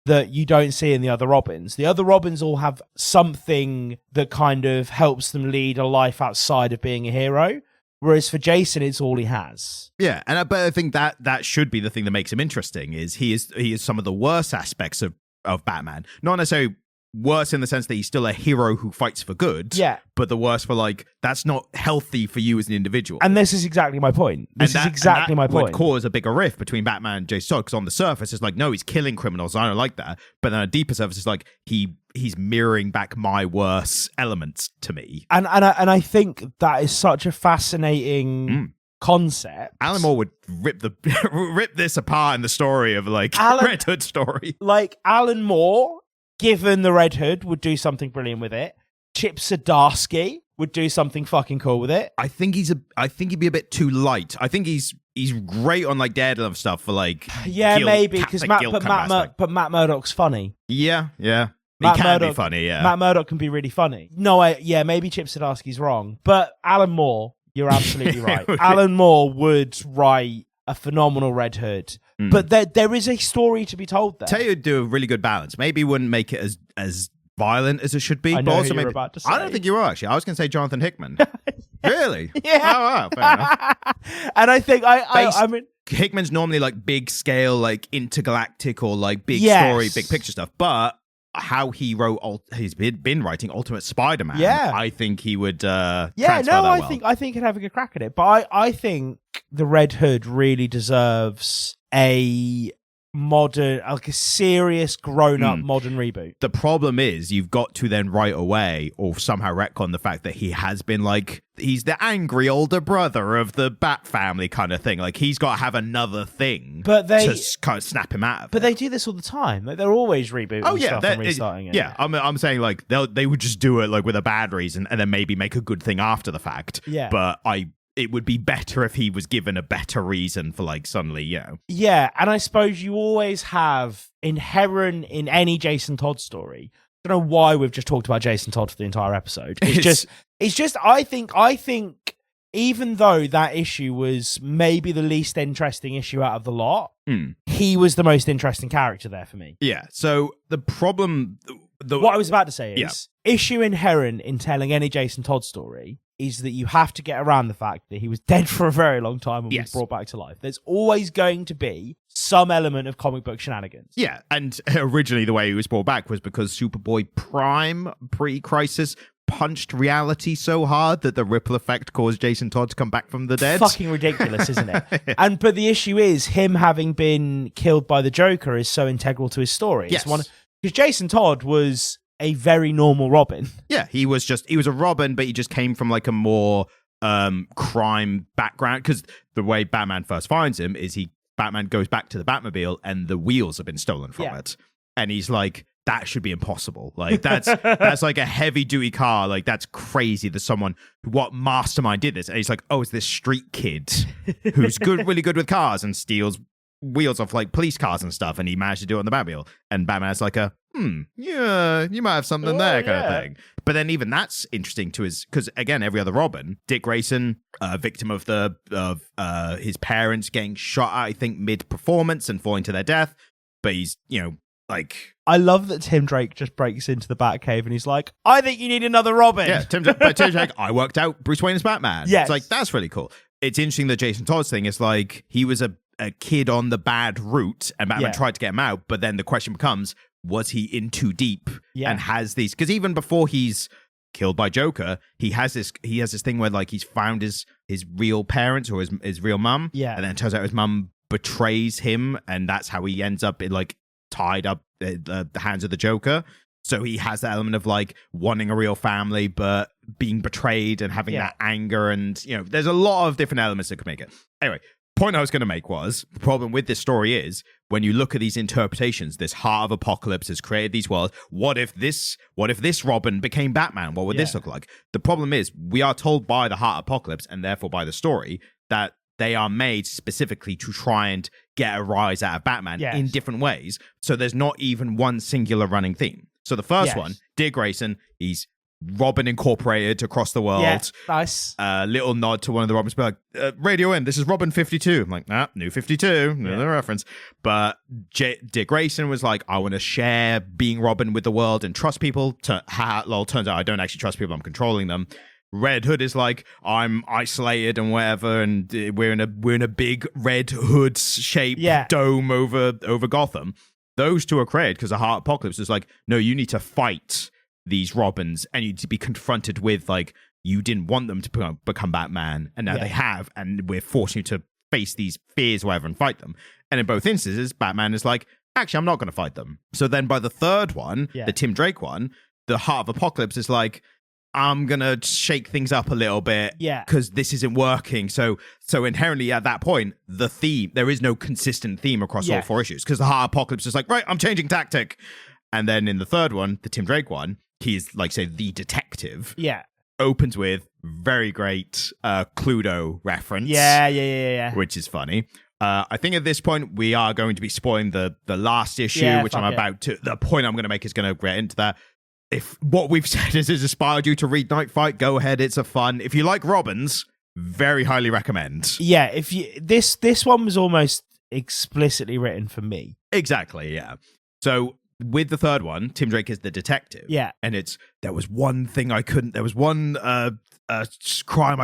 that you don't see in the other Robins. The other Robins all have something that kind of helps them lead a life outside of being a hero. Whereas for Jason, it's all he has. Yeah, but I think that should be the thing that makes him interesting. Is he is some of the worst aspects of Batman. Not necessarily worse in the sense that he's still a hero who fights for good. Yeah, but the worst for like that's not healthy for you as an individual. And this is exactly my point. This is exactly my point. Would cause a bigger rift between Batman and Jason Todd because on the surface it's like, no, he's killing criminals. I don't like that. But then on a deeper surface, it's like he's mirroring back my worst elements to me. And I think that is such a fascinating concept. Alan Moore would rip this apart in the story of like Red Hood story. Like Alan Moore, given the Red Hood, would do something brilliant with it. Chip Zdarsky would do something fucking cool with it. I think he'd be a bit too light. I think he's great on like Daredevil stuff for like maybe because Matt Murdock's funny. Yeah. He can be funny. Yeah, Matt Murdock can be really funny. No, maybe Chip Zdarsky's wrong, but Alan Moore, you're absolutely right. Alan Moore would write a phenomenal Red Hood. But there is a story to be told there. Tell you would do a really good balance. Maybe wouldn't make it as violent as it should be. I know but also who you're about to say. I don't think you were actually. I was going to say Jonathan Hickman. Really? Yeah. Oh, wow, fair enough. And I think I mean Hickman's normally like big scale, like intergalactic or like big story, big picture stuff. But how he wrote, he's been writing Ultimate Spider-Man. Yeah, I think he would. I think he'd have a good crack at it. But I think the Red Hood really deserves a modern, like a serious grown-up modern reboot. The problem is you've got to then right away or somehow retcon the fact that he has been like, he's the angry older brother of the Bat family kind of thing. Like he's got to have another thing to kind of snap him out of But they do this all the time. Like, they're always rebooting stuff and restarting it. Yeah, I'm saying like they would just do it like with a bad reason and then maybe make a good thing after the fact. Yeah. But it would be better if he was given a better reason for like suddenly, Yeah, and I suppose you always have inherent in any Jason Todd story. I don't know why we've just talked about Jason Todd for the entire episode. It's just I think even though that issue was maybe the least interesting issue out of the lot, he was the most interesting character there for me. Yeah. So the problem what I was about to say is issue inherent in telling any Jason Todd story is that you have to get around the fact that he was dead for a very long time and was brought back to life. There's always going to be some element of comic book shenanigans. Yeah, and originally the way he was brought back was because Superboy Prime, pre-Crisis, punched reality so hard that the ripple effect caused Jason Todd to come back from the dead. Fucking ridiculous, isn't it? But the issue is him having been killed by the Joker is so integral to his story. Yes. Because Jason Todd was a very normal Robin. Yeah, he was a Robin, but he just came from like a more crime background. Because the way Batman first finds him is Batman goes back to the Batmobile and the wheels have been stolen from it. And he's like, that should be impossible. Like that's like a heavy duty car. Like that's crazy that someone, what mastermind did this? And he's like, oh, it's this street kid who's really good with cars and steals wheels off like police cars and stuff, and he managed to do it on the Batmobile. And Batman's like yeah, you might have something there kind of thing. But then even that's interesting to his, because again, every other Robin, Dick Grayson, victim of his parents getting shot at, I think mid-performance and falling to their death. But he's, like, I love that Tim Drake just breaks into the Batcave and he's like, I think you need another Robin. Yeah, Tim Drake, I worked out Bruce Wayne as Batman. Yes. It's like, that's really cool. It's interesting that Jason Todd's thing is like, he was a kid on the bad route and Batman tried to get him out. But then the question becomes, was he in too deep and has these, because even before he's killed by Joker, he has this thing where like he's found his real parents or his real mum. Yeah. And then it turns out his mum betrays him, and that's how he ends up in like tied up the hands of the Joker. So he has that element of like wanting a real family but being betrayed and having that anger, and there's a lot of different elements that could make it. Anyway, point I was going to make was, the problem with this story is when you look at these interpretations, this Heart of Apocalypse has created these worlds. What if this Robin became Batman? What would this look like? The problem is we are told by the Heart of Apocalypse, and therefore by the story, that they are made specifically to try and get a rise out of Batman in different ways. So there's not even one singular running theme. So the first one, Dick Grayson, he's Robin Incorporated across the world. Yeah, nice. Little nod to one of the Robins, like, Radio In, this is Robin 52. I'm like, New 52, another reference. But Dick Grayson was like, I want to share being Robin with the world and trust people. Turns out I don't actually trust people, I'm controlling them. Red Hood is like, I'm isolated and whatever, and we're in a big Red Hood shaped dome over Gotham. Those two are created because the Heart Apocalypse is like, no, you need to fight these Robins, and you need to be confronted with, like, you didn't want them to become Batman, and now they have, and we're forcing you to face these fears or whatever and fight them. And in both instances, Batman is like, actually, I'm not going to fight them. So then by the third one, the Tim Drake one, the Heart of Apocalypse is like, I'm going to shake things up a little bit because this isn't working. So inherently at that point, the theme, there is no consistent theme across all four issues, because the Heart Apocalypse is like, right, I'm changing tactic. And then in the third one, the Tim Drake one, he's like, say, the detective. Yeah. Opens with very great Cluedo reference. Yeah. Which is funny. I think at this point, we are going to be spoiling the last issue, which I'm about to... The point I'm going to make is going to get into that. If what we've said has inspired you to read Knightfight, go ahead. It's a fun. If you like Robins, very highly recommend. Yeah, if you this one was almost explicitly written for me. Exactly, yeah. So with the third one, Tim Drake is the detective. Yeah. And there was one crime I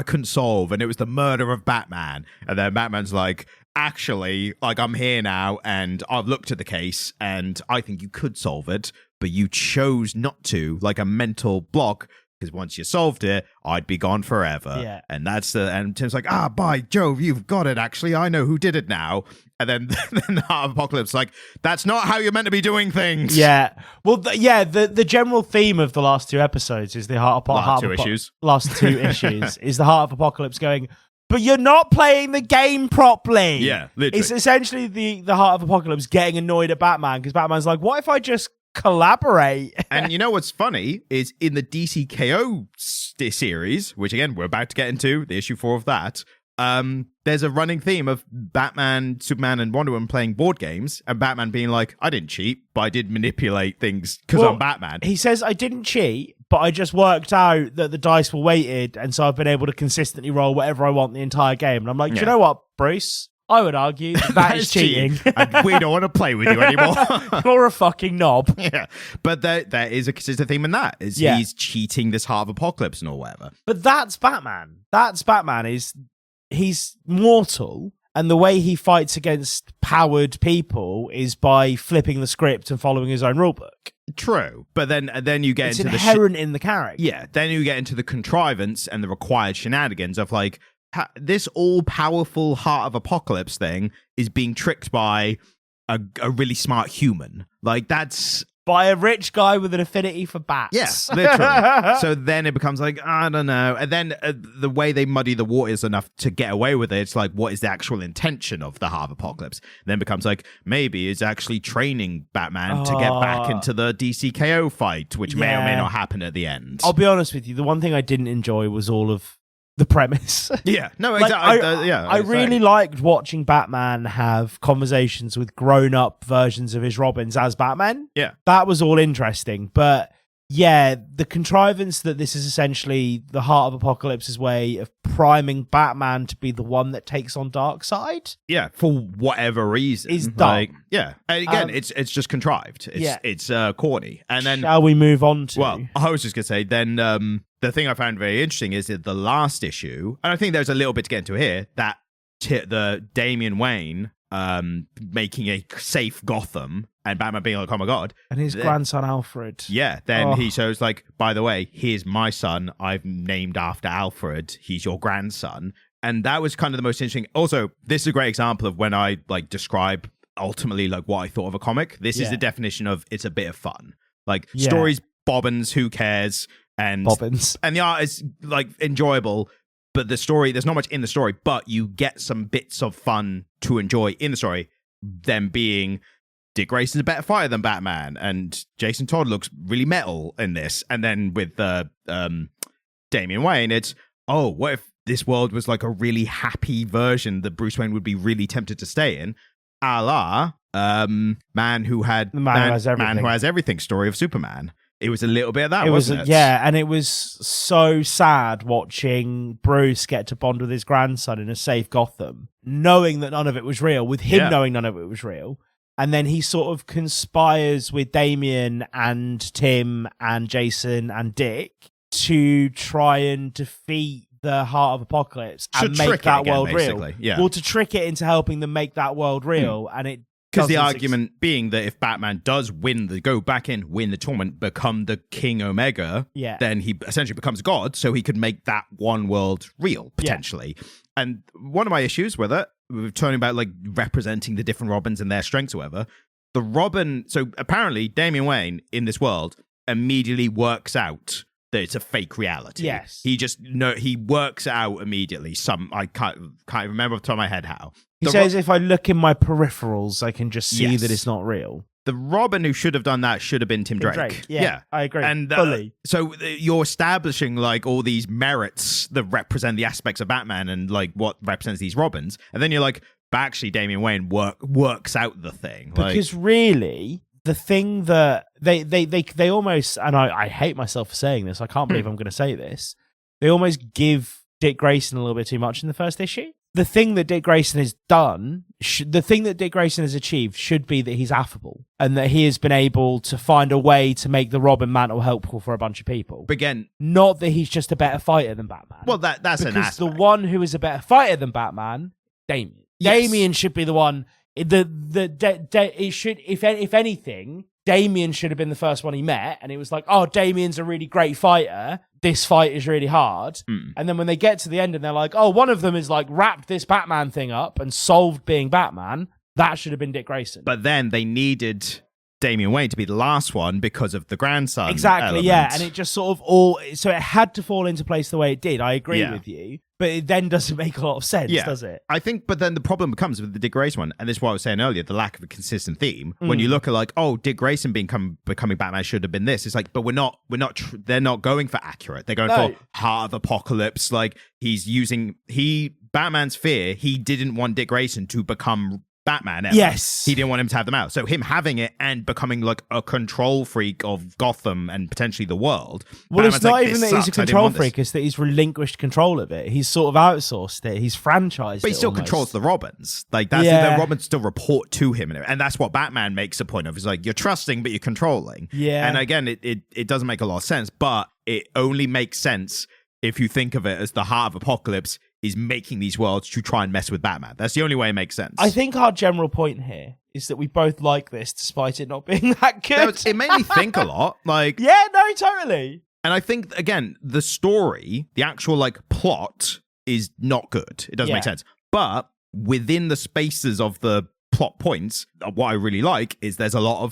couldn't solve, and it was the murder of Batman. And then Batman's like, actually, like, I'm here now, and I've looked at the case, and I think you could solve it, but you chose not to, like a mental block, because once you solved it, I'd be gone forever. Yeah. And and Tim's like, by Jove, you've got it, actually. I know who did it now. And then the Heart of Apocalypse, like, that's not how you're meant to be doing things. Yeah. Well, the general theme of the last two episodes is the Heart of Apocalypse. Last two issues is the Heart of Apocalypse going, but you're not playing the game properly. Yeah, literally. It's essentially the Heart of Apocalypse getting annoyed at Batman, because Batman's like, what if I just collaborate? And you know what's funny is in the DC K.O. series, which again we're about to get into, the issue 4 of that, there's a running theme of Batman, Superman, and Wonder Woman playing board games, and Batman being like, I didn't cheat, but I did manipulate things because I'm Batman. He says, I didn't cheat, but I just worked out that the dice were weighted, and so I've been able to consistently roll whatever I want the entire game. And I'm like, do you know what, Bruce? I would argue that is cheating. And we don't want to play with you anymore. You're a fucking knob. Yeah. But there is a consistent theme in that. He's cheating this Heart of Apocalypse and all whatever. But that's Batman. He's mortal, and the way he fights against powered people is by flipping the script and following his own rulebook. True. But then you get it's into inherent in the character. Yeah. Then you get into the contrivance and the required shenanigans of like, this all-powerful Heart of Apocalypse thing is being tricked by a really smart human. Like, that's by a rich guy with an affinity for bats. Yes, literally. So then it becomes like, I don't know. And then the way they muddy the waters enough to get away with it, it's like, what is the actual intention of the Heart of Apocalypse? And then it becomes like, maybe it's actually training Batman to get back into the DC K.O fight, which may or may not happen at the end. I'll be honest with you. The one thing I didn't enjoy was all of the premise. Yeah, no, Like, exactly. I really liked watching Batman have conversations with grown-up versions of his Robins as Batman. Yeah. That was all interesting. But yeah, the contrivance that this is essentially the Heart of Apocalypse's way of priming Batman to be the one that takes on Darkseid. Yeah, for whatever reason. Is dumb. Yeah. And again, it's just contrived. It's corny. And then shall we move on to? Well, I was just going to say, then the thing I found very interesting is that the last issue, and I think there's a little bit to get into here, that the Damian Wayne making a safe Gotham and Batman being like, oh my God. And his grandson Alfred. Yeah, then he shows like, by the way, here's my son. I've named after Alfred. He's your grandson. And that was kind of the most interesting. Also, this is a great example of when I like describe ultimately like what I thought of a comic. This is the definition of it's a bit of fun. Like stories, bobbins, who cares? And Bobbins. And the art is like enjoyable, but the story, there's not much in the story, but you get some bits of fun to enjoy in the story. Them being Dick Grayson's a better fighter than Batman, and Jason Todd looks really metal in this. And then with Damian Wayne, it's, oh, what if this world was like a really happy version that Bruce Wayne would be really tempted to stay in, a la Man Who Has Everything story of Superman. It was a little bit of that, wasn't it? Yeah, and it was so sad watching Bruce get to bond with his grandson in a safe Gotham, knowing that none of it was real, with him knowing none of it was real. And then he sort of conspires with Damian and Tim and Jason and Dick to try and defeat the Heart of Apocalypse and make that world real. Yeah. Well, to trick it into helping them make that world real, and it because the argument being that if Batman does win the tournament, become the King Omega, then he essentially becomes God, so he could make that one world real, potentially. Yeah. And one of my issues with it, we're talking about like representing the different Robins and their strengths or whatever, the Robin, so apparently Damian Wayne in this world immediately works out that it's a fake reality. Yes. He works out immediately. I can't remember off the top of my head how. He says, if I look in my peripherals, I can just see that it's not real. The Robin who should have done that should have been Tim Drake. Yeah, I agree. And fully. So you're establishing like all these merits that represent the aspects of Batman and like what represents these Robins, and then you're like, but actually Damian Wayne works out the thing. Because really, the thing that they almost, and I hate myself for saying this, I can't believe I'm going to say this, they almost give Dick Grayson a little bit too much in the first issue. The thing that Dick Grayson has done, the thing that Dick Grayson has achieved should be that he's affable and that he has been able to find a way to make the Robin mantle helpful for a bunch of people. But again, not that he's just a better fighter than Batman. Well, that's an aspect. Because the one who is a better fighter than Batman, Damian. Yes. Damian should be the one. It should, if anything, Damian should have been the first one he met, and it was like, oh, Damian's a really great fighter. This fight is really hard. And then when they get to the end and they're like, oh, one of them is like wrapped this Batman thing up and solved being Batman, that should have been Dick Grayson. But then they needed Damian Wayne to be the last one because of the grandson. Exactly, yeah. And it just sort of so it had to fall into place the way it did. I agree with you. But it then doesn't make a lot of sense, does it? I think, but then the problem becomes with the Dick Grayson one, and this is what I was saying earlier, the lack of a consistent theme. When you look at like, oh, Dick Grayson becoming Batman should have been this. It's like, but they're not going for accurate. They're going for Heart of Apocalypse. Like Batman's fear, he didn't want Dick Grayson to become Batman ever. Yes. He didn't want him to have them out. So him having it and becoming like a control freak of Gotham and potentially the world. Well, Batman's it's not even that he's a control freak, it's that he's relinquished control of it. He's sort of outsourced it. He's franchised it. But he still controls the Robins. Like that's the Robins still report to him. And that's what Batman makes a point of. It's like, you're trusting, but you're controlling. Yeah. And again, it doesn't make a lot of sense, but it only makes sense if you think of it as the Heart of Apocalypse is making these worlds to try and mess with Batman. That's the only way it makes sense. I think our general point here is that we both like this despite it not being that good. It made me think a lot. Like, yeah, no, totally. And I think, again, the story, the actual like plot is not good. It doesn't make sense. But within the spaces of the plot points, what I really like is there's a lot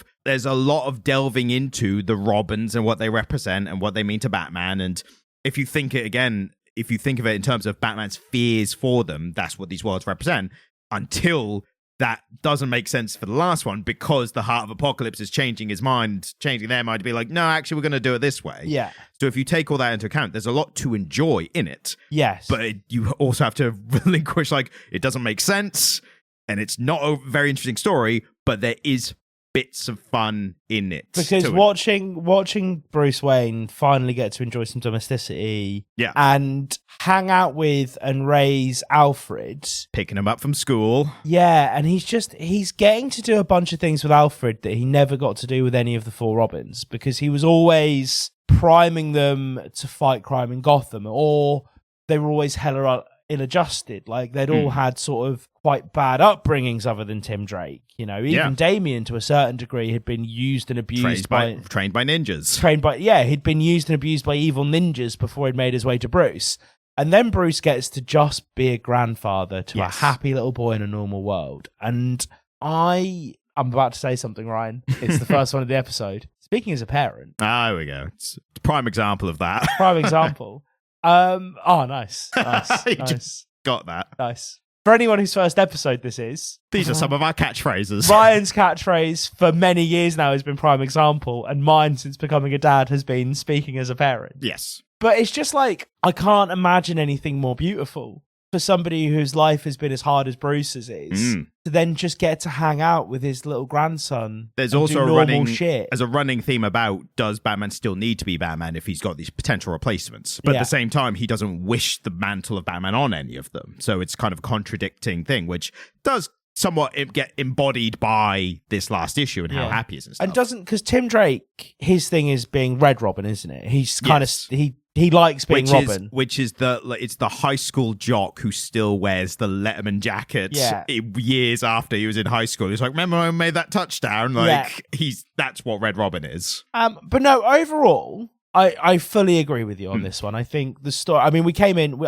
of delving into the Robins and what they represent and what they mean to Batman. And if you think of it in terms of Batman's fears for them, that's what these worlds represent, until that doesn't make sense for the last one, because the Heart of Apocalypse is changing their mind to be like, no, actually, we're going to do it this way. Yeah. So if you take all that into account, there's a lot to enjoy in it. Yes. But you also have to relinquish, like, it doesn't make sense, and it's not a very interesting story, but there is bits of fun in it. Because watching Bruce Wayne finally get to enjoy some domesticity, and hang out with and raise Alfred, picking him up from school, and he's getting to do a bunch of things with Alfred that he never got to do with any of the four Robins, because he was always priming them to fight crime in Gotham, or they were always hella ill-adjusted. Like, they'd all had sort of quite bad upbringings other than Tim Drake. You know, even Damian, to a certain degree, had been used and abused trained by ninjas. He'd been used and abused by evil ninjas before he'd made his way to Bruce. And then Bruce gets to just be a grandfather to a happy little boy in a normal world. And I'm about to say something, Ryan. It's the first one of the episode. Speaking as a parent. There we go. It's a prime example of that. Prime example. Nice. Just got that. Nice. For anyone whose first episode this is, these are some of our catchphrases. Ryan's catchphrase for many years now has been prime example, and mine since becoming a dad has been speaking as a parent. Yes. But it's just like, I can't imagine anything more beautiful for somebody whose life has been as hard as Bruce's is, to then just get to hang out with his little grandson. There's also a running theme about, does Batman still need to be Batman if he's got these potential replacements? But at the same time, he doesn't wish the mantle of Batman on any of them. So it's kind of a contradicting thing, which does somewhat get embodied by this last issue and how happy he is and stuff. And because Tim Drake, his thing is being Red Robin, isn't it? He's kind of, he likes being Robin. Which is it's the high school jock who still wears the Letterman jacket years after he was in high school. He's like, remember when I made that touchdown? That's what Red Robin is. But no, overall, I fully agree with you on this one. I think the story, I mean, we came in,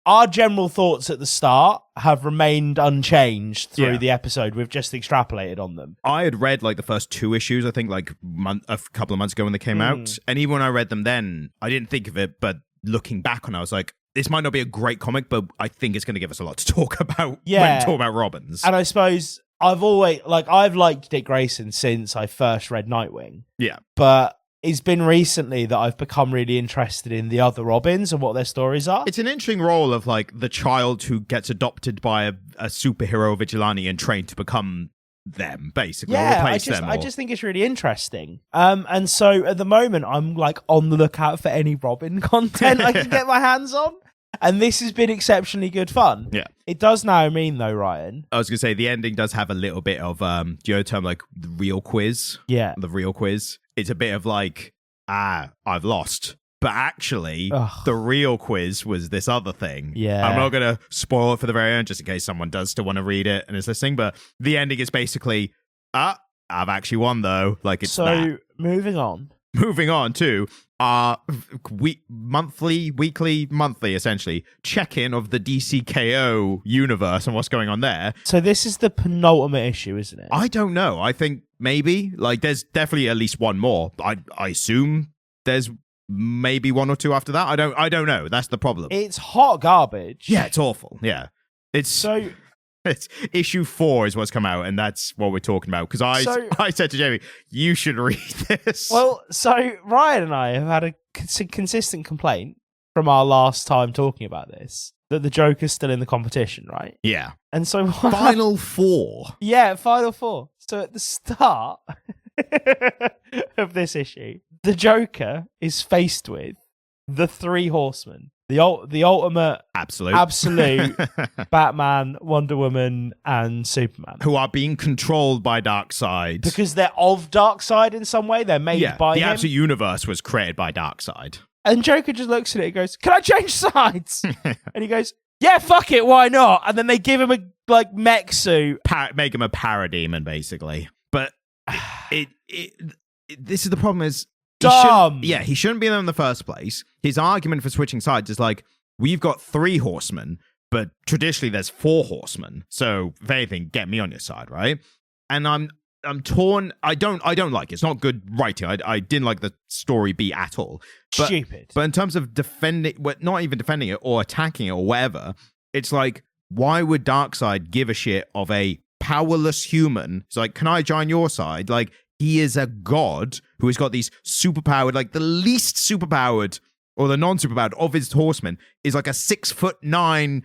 our general thoughts at the start have remained unchanged through the episode. We've just extrapolated on them. I had read the first two issues, I think, a couple of months ago when they came out. And even when I read them then, I didn't think of it. But looking back on it, I was like, this might not be a great comic, but I think it's going to give us a lot to talk about when we talk about Robins. And I suppose I've liked Dick Grayson since I first read Nightwing. Yeah. But it's been recently that I've become really interested in the other Robins and what their stories are. It's an interesting role of the child who gets adopted by a superhero vigilante and trained to become them, basically. Yeah, I just think it's really interesting. And so at the moment, I'm on the lookout for any Robin content I can get my hands on. And this has been exceptionally good fun. Yeah. It does now mean, though, Ryan. I was going to say, the ending does have a little bit of, do you know the term, the real quiz? Yeah. The real quiz. It's a bit of I've lost. But actually, the real quiz was this other thing. Yeah. I'm not going to spoil it for the very end, just in case someone does still want to read it and is listening. But the ending is basically, I've actually won, though. It's that. Moving on. Moving on to our monthly, essentially, check-in of the DC K.O universe and what's going on there. So this is the penultimate issue, isn't it? I don't know. I think maybe. There's definitely at least one more. I assume there's maybe one or two after that. I don't know. That's the problem. It's hot garbage. Yeah, it's awful. Yeah. It's issue 4 is what's come out, and that's what we're talking about. Because I said to Jamie, you should read this. Well, so Ryan and I have had a consistent complaint from our last time talking about this, that the Joker's still in the competition, right? Yeah. And so Final 4. Yeah, Final 4. So at the start of this issue, the Joker is faced with the 3 Horsemen. The ultimate absolute Batman, Wonder Woman, and Superman, who are being controlled by Darkseid because they're of Darkseid in some way. They're made by him. The absolute universe was created by Darkseid. And Joker just looks at it and goes, "Can I change sides?" And he goes, "Yeah, fuck it, why not?" And then they give him a mech suit, make him a parademon, basically. But this is the problem: is dumb. He shouldn't be there in the first place. His argument for switching sides is we've got 3 horsemen. but traditionally there's 4 horsemen. So if anything, get me on your side, right? And I'm torn. I don't like it. It's not good writing. I didn't like the story beat at all. Stupid. But in terms of not even defending it or attacking it or whatever, it's like, why would Darkseid give a shit of a powerless human? It's like, can I join your side? Like, he is a god who has got these superpowered, like the least superpowered or the non-superpowered of his horsemen is like a 6'9"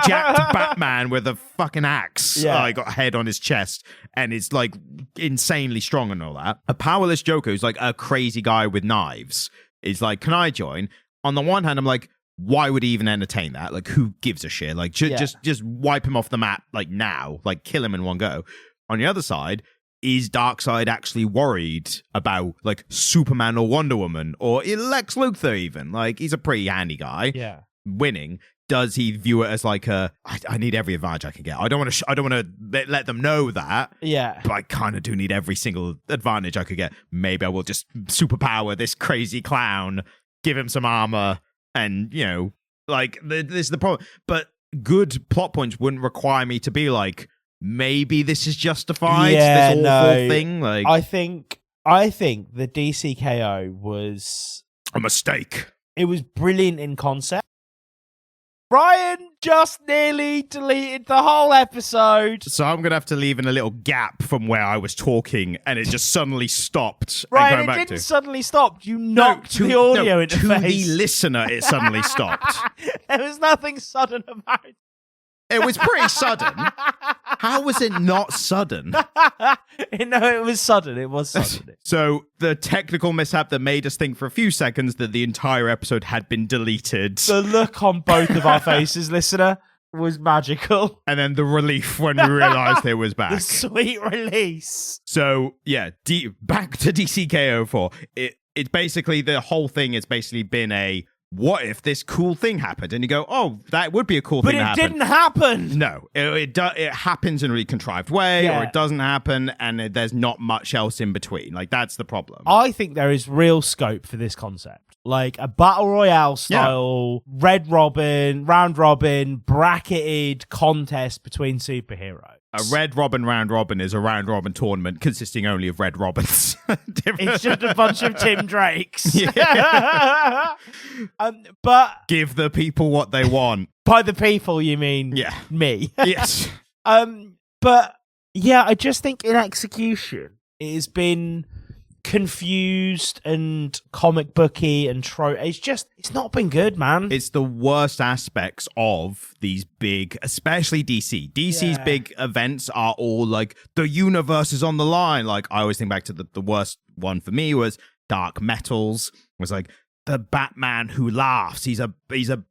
jacked Batman with a fucking axe. Like, got a head on his chest and is like insanely strong and all that. A powerless Joker who's like a crazy guy with knives is like, can I join? On the one hand, I'm like, why would he even entertain that? Like, who gives a shit? Like, just wipe him off the map, like, now. Like, kill him in one go. On the other side, is Darkseid actually worried about, like, Superman or Wonder Woman? Or Lex Luthor, even? Like, he's a pretty handy guy. Yeah. Winning. Does he view it as, like, I need every advantage I can get. I don't want to let them know that. Yeah. But I kind of do need every single advantage I could get. Maybe I will just superpower this crazy clown, give him some armor, and, you know, like, this is the problem. But good plot points wouldn't require me to be like, maybe this is justified, this awful thing. Like, I think the DC K.O was a mistake. It was brilliant in concept. Ryan just nearly deleted the whole episode. So I'm going to have to leave in a little gap from where I was talking, and it just suddenly stopped. Ryan, it didn't suddenly stop. You knocked the audio into to face. the listener, it suddenly stopped. There was nothing sudden about it. It was pretty sudden. How was it not sudden? No, it was sudden. It was sudden. So the technical mishap that made us think for a few seconds that the entire episode had been deleted. The look on both of our faces, listener, was magical. And then the relief when we realized it was back. The sweet release. So, yeah, back to DC K.O. 4. It's basically, the whole thing has basically been a, what if this cool thing happened? And you go, oh, that would be a cool thing to happen. But it didn't happen. No, it happens in a really contrived way, or it doesn't happen, and there's not much else in between. Like, that's the problem. I think there is real scope for this concept. Like a battle royale style, round robin, bracketed contest between superheroes. A Red Robin round robin is a round robin tournament consisting only of Red Robins. It's just a bunch of Tim Drakes. Yeah. But give the people what they want. By the people, you mean me? Yes. But yeah, I just think in execution, it has been confused and comic booky and it's not been good, man. It's the worst aspects of these big, especially DC. DC's big events are all like, the universe is on the line. Like, I always think back to the worst one for me was Dark Metals. It was like, the Batman who laughs. He's a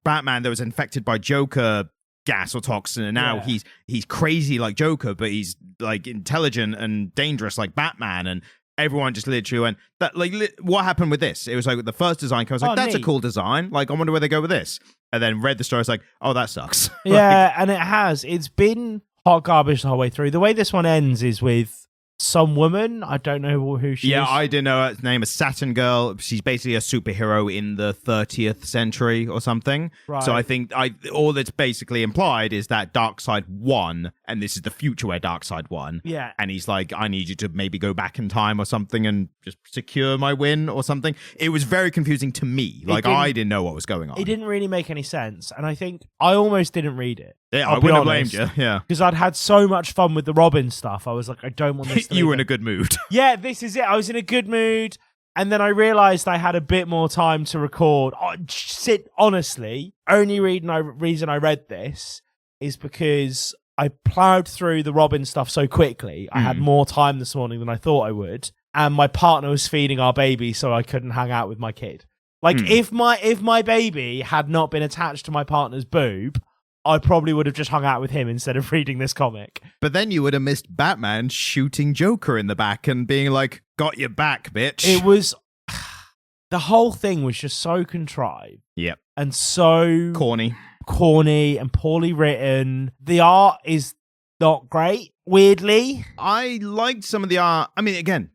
Batman that was infected by Joker gas or toxin, and now he's crazy like Joker, but he's like intelligent and dangerous like Batman. And everyone just literally went, that, like, what happened with this? It was like the first design came, I was like, that's neat. A cool design. Like, I wonder where they go with this. And then read the story, it's like, oh, that sucks. Yeah, and it has. It's been hot garbage the whole way through. The way this one ends is with some woman. I don't know who she is. Yeah, I didn't know her name is Saturn Girl. She's basically a superhero in the 30th century or something. Right. So I think all that's basically implied is that Darkseid won, and this is the future where Darkseid won. Yeah. And he's like, I need you to maybe go back in time or something and just secure my win or something. It was very confusing to me. Like, I didn't know what was going on. It didn't really make any sense. And I think I almost didn't read it. Yeah, I wouldn't have blamed you. Yeah. Because I'd had so much fun with the Robin stuff. I was like, I don't want this to You were in a good mood. Yeah, this is it. I was in a good mood. And then I realized I had a bit more time to record. Honestly, only reason I read this is because I plowed through the Robin stuff so quickly. I had more time this morning than I thought I would. And my partner was feeding our baby, so I couldn't hang out with my kid. Like, if my baby had not been attached to my partner's boob, I probably would have just hung out with him instead of reading this comic. But then you would have missed Batman shooting Joker in the back and being like, got your back, bitch. It was... The whole thing was just so contrived. Yep. And so... Corny and poorly written. The art is not great, weirdly. I liked some of the art. I mean, again,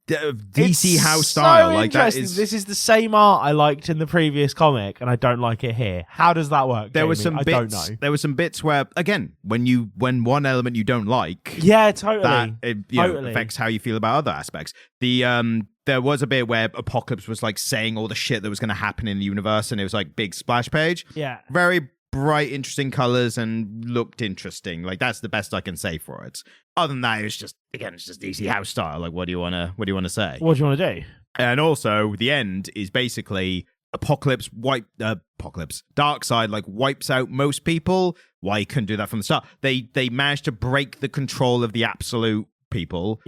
DC It's house style. So like that interesting. is. This is the same art I liked in the previous comic, and I don't like it here. How does that work? There Jamie? was some I bits. don't know. There were some bits where, again, when one element you don't like, Yeah, totally. that Totally. affects how you feel about other aspects. There was a bit where Apocalypse was like saying all the shit that was going to happen in the universe, and it was like big splash page. Yeah. Very bright, interesting colors, and looked interesting. Like that's the best I can say for it. Other than that, it's just DC house style. Like, what do you want to say? What do you want to do? And also, the end is basically Apocalypse Darkseid like wipes out most people. Why he couldn't do that from the start? They managed to break the control of the Absolute people,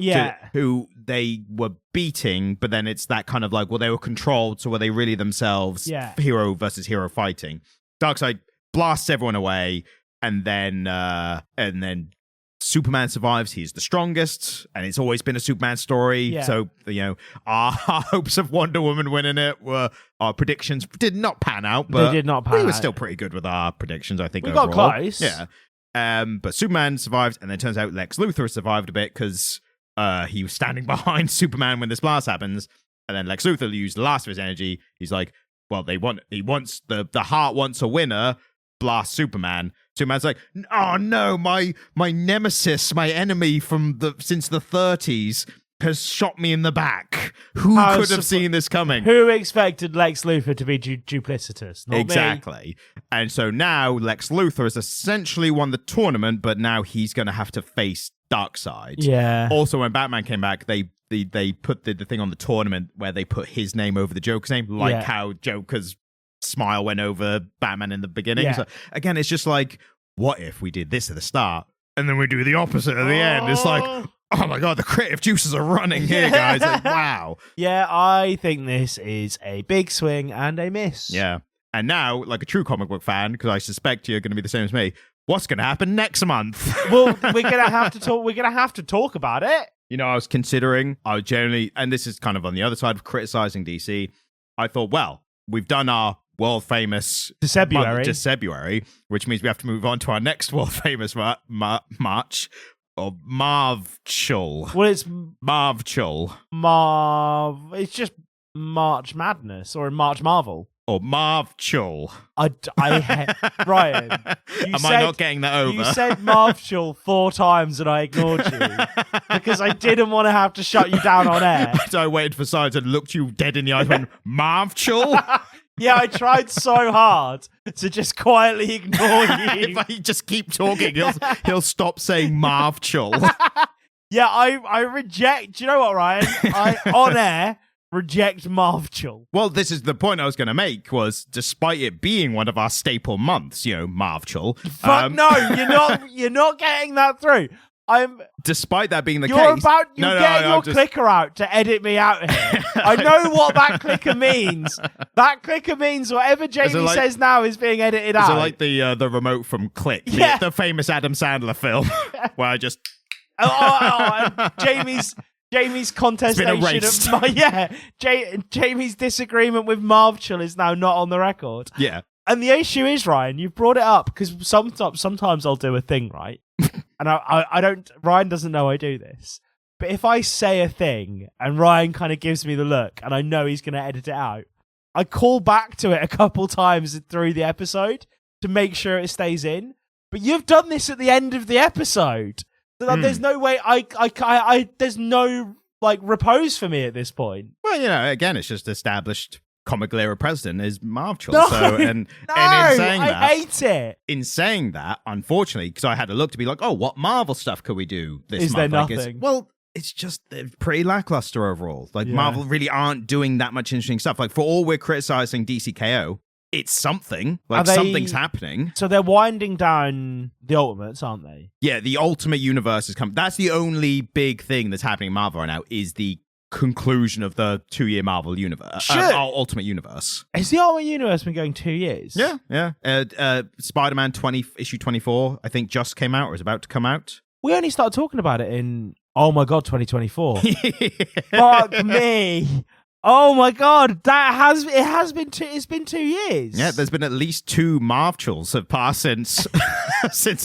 who they were beating, but then it's that kind of like, well, they were controlled, so were they really themselves? Hero versus hero fighting. Darkseid blasts everyone away, and then Superman survives. He's the strongest, and it's always been a Superman story. Yeah. So, our hopes of Wonder Woman winning it our predictions did not pan out, but they did not pan we were out. still pretty good with our predictions, I think. We overall. got close. Yeah. But Superman survived, and then it turns out Lex Luthor survived a bit because he was standing behind Superman when this blast happens, and then Lex Luthor used the last of his energy. He's like, well, the heart wants a winner. Blast Superman. Superman's like, oh no, my nemesis, my enemy since the 30s has shot me in the back. Who could have seen this coming? Who expected Lex Luthor to be duplicitous? Not exactly. Me. And so now Lex Luthor has essentially won the tournament, but now he's going to have to face Darkseid. Yeah. Also, when Batman came back, they put the thing on the tournament where they put his name over the Joker's name, like how Joker's smile went over Batman in the beginning. Yeah. So again, it's just like, what if we did this at the start and then we do the opposite at the end? It's like, oh my god, the creative juices are running here, guys. Like, wow. Yeah, I think this is a big swing and a miss. Yeah. And now, like a true comic book fan, because I suspect you're going to be the same as me, what's going to happen next month? Well, we're gonna have to talk. We're gonna have to talk about it. I was considering. I would generally, and this is kind of on the other side of criticizing DC. I thought, well, we've done our world famous DCebruary, which means we have to move on to our next world famous March or Marvchul. Well, it's Marvchul. It's just March Madness or March Marvel. Or Marvchul. Ryan. Am I not getting that over? You said Marvchul 4 times and I ignored you because I didn't want to have to shut you down on air. So I waited for silence and looked you dead in the eyes and went, Marvchul? Yeah, I tried so hard to just quietly ignore you. If I just keep talking, he'll stop saying Marvchul. Yeah, I reject. Do you know what, Ryan? I on air reject Marvchul. Well, this is the point I was going to make. Was despite it being one of our staple months, Marvchul. Fuck no, you're not getting that through. Despite that being the you're case, getting your clicker out to edit me out here. I know what that clicker means. That clicker means whatever Jamie says now is being edited out. Is it like the remote from Click, the famous Adam Sandler film, where I just Jamie's contestation of Jamie's disagreement with Marvchul is now not on the record. Yeah. And the issue is, Ryan, you've brought it up because sometimes I'll do a thing, right? And I don't, Ryan doesn't know I do this. But if I say a thing and Ryan kind of gives me the look and I know he's going to edit it out, I call back to it a couple times through the episode to make sure it stays in. But you've done this at the end of the episode. So there's no way there's no repose for me at this point. Well, again, it's just established comic era president is Marvchul. No, and in saying that, I hate it. In saying that, unfortunately, because I had a look to be like, oh, what Marvel stuff could we do this month? Is there nothing? It's just pretty lackluster overall. Marvel really aren't doing that much interesting stuff. For all we're criticizing DC K.O, it's something. Something's happening. So they're winding down the Ultimates, aren't they? Yeah, the Ultimate Universe is coming. That's the only big thing that's happening in Marvel right now is the conclusion of the 2-year Marvel universe, Ultimate Universe. Has the Ultimate Universe been going 2 years? Yeah. Spider-Man issue 24, I think, just came out or is about to come out. We only started talking about it in 2024. Fuck me. Oh my god, it's been 2 years. Yeah, there's been at least 2 Marvchuls have passed since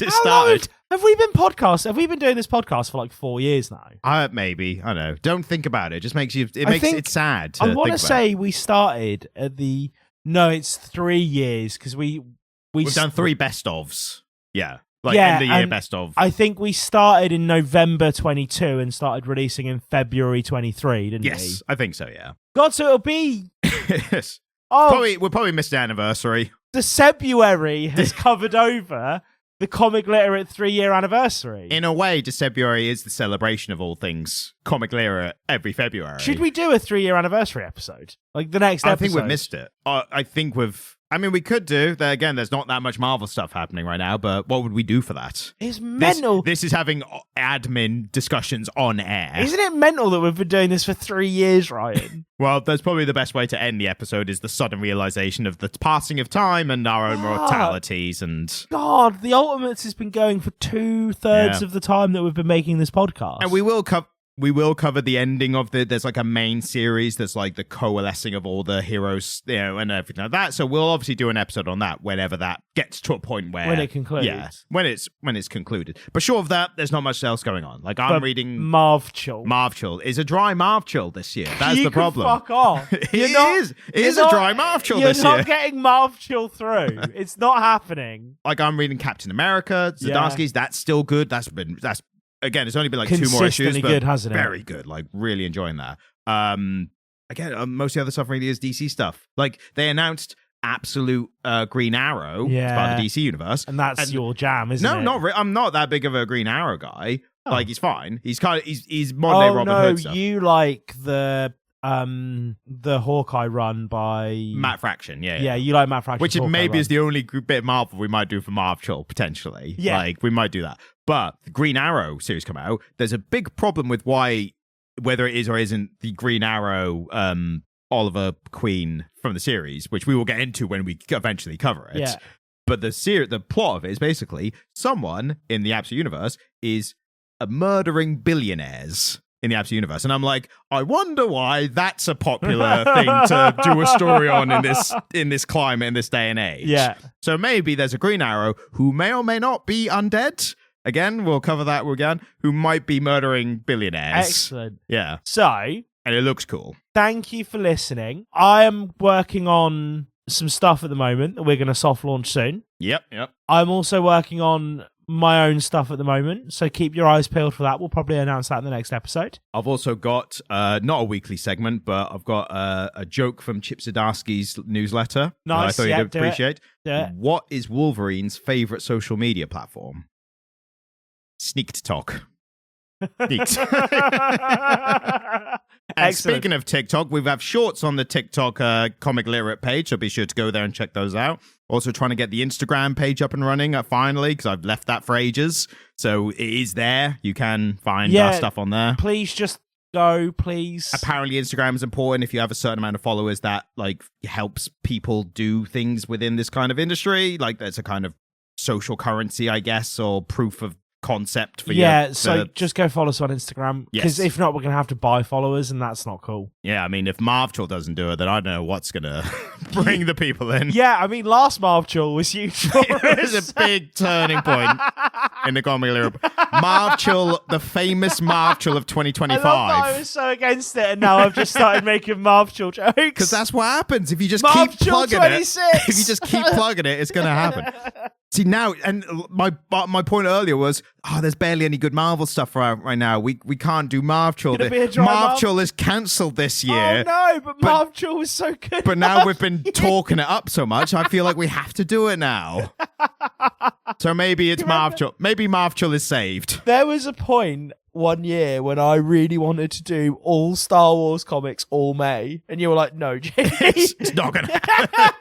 it started. Have we been doing this podcast for like 4 years now? Maybe. I don't know. Don't think about it. It just makes it sad to I want to think say we started at the... No, it's 3 years because we've done 3 best-ofs. Yeah. Like Yeah, end of year and best-of. I think we started in November 22 and started releasing in February 23, didn't we? Yes, I think so, yeah. God, so it'll be... Yes. Oh, We'll probably miss the anniversary. DCebruary has covered over the Comic Literate 3-year anniversary. In a way, DCebruary is the celebration of all things Comic Literate every February. Should we do a 3-year anniversary episode? Like the next episode? I think we've missed it. We could do. Again, there's not that much Marvel stuff happening right now, but what would we do for that? It's mental. This is having admin discussions on air. Isn't it mental that we've been doing this for 3 years, Ryan? Well, that's probably the best way to end the episode is the sudden realization of the passing of time and our own mortalities. And God, the Ultimates has been going for 2/3 of the time that we've been making this podcast. And we will cover the ending of there's like a main series that's like the coalescing of all the heroes, and everything like that. So we'll obviously do an episode on that whenever that gets to a point where... When it concludes. Yeah, when it's concluded. But short of that, there's not much else going on. Like I'm reading... Marvchill. Marvchill is a dry Marvchill this year. That's the problem. Fuck off. It is a dry Marvchill this year. You're not getting Marvchill through. It's not happening. Like I'm reading Captain America, Zdarsky's. That's still good. That's again, it's only been like 2 more issues, but good, hasn't it? Very good. Like really enjoying that. Again, most of the other stuff really is DC stuff. Like they announced Absolute Green Arrow as part of the DC universe, and that's your jam, isn't it? No, not I'm not that big of a Green Arrow guy. Oh. Like he's fine. He's modern day Robin Hood stuff. You like the Hawkeye run by Matt Fraction, yeah, you like Matt Fraction, which maybe is the only bit of Marvel we might do for Marvchill potentially. Yeah, like we might do that. But the Green Arrow series come out. There's a big problem with whether it is or isn't the Green Arrow Oliver Queen from the series, which we will get into when we eventually cover it. Yeah. But the plot of it is basically someone in the Absolute Universe is murdering billionaires in the Absolute Universe. And I'm like, I wonder why that's a popular thing to do a story on in this climate, in this day and age. Yeah. So maybe there's a Green Arrow who may or may not be undead. Again, we'll cover that again. Who might be murdering billionaires. Excellent. Yeah. So. And it looks cool. Thank you for listening. I am working on some stuff at the moment that we're going to soft launch soon. Yep. I'm also working on my own stuff at the moment, so keep your eyes peeled for that. We'll probably announce that in the next episode. I've also got, not a weekly segment, but I've got a joke from Chip Zdarsky's newsletter. Nice, that I thought you'd appreciate. Yeah. What is Wolverine's favorite social media platform? Sneaked Talk. Neat. And speaking of TikTok, we have shorts on the TikTok Comic Literate page, so be sure to go there and check those out. Also trying to get the Instagram page up and running finally, because I've left that for ages. So it is there. You can find our stuff on there. Please just go, please. Apparently Instagram is important. If you have a certain amount of followers, that like helps people do things within this kind of industry. Like there's a kind of social currency, I guess, or proof of concept for you. Yeah, so just go follow us on Instagram, because if not, we're going to have to buy followers, and that's not cool. Yeah, I mean, if Marvchill doesn't do it, then I don't know what's going to bring the people in. Yeah, I mean, last Marvchill was huge for It was a big turning point in the Comic Literate. Marvchill, the famous Marvchill of 2025. I was so against it, and now I've just started making Marvchill jokes. Because that's what happens. If you just keep plugging 26. it, if you just keep plugging it, it's going to happen. See, now, and my point earlier was, there's barely any good Marvel stuff right now. We can't do Marvchill. Marvchill is cancelled this year. Oh, no, but Marvchill was so good. But now we've been talking it up so much, I feel like we have to do it now. So maybe it's Marvchill. Maybe Marvchill is saved. There was a point one year when I really wanted to do all Star Wars comics all May, and you were like, no, Jamie. It's not going to happen.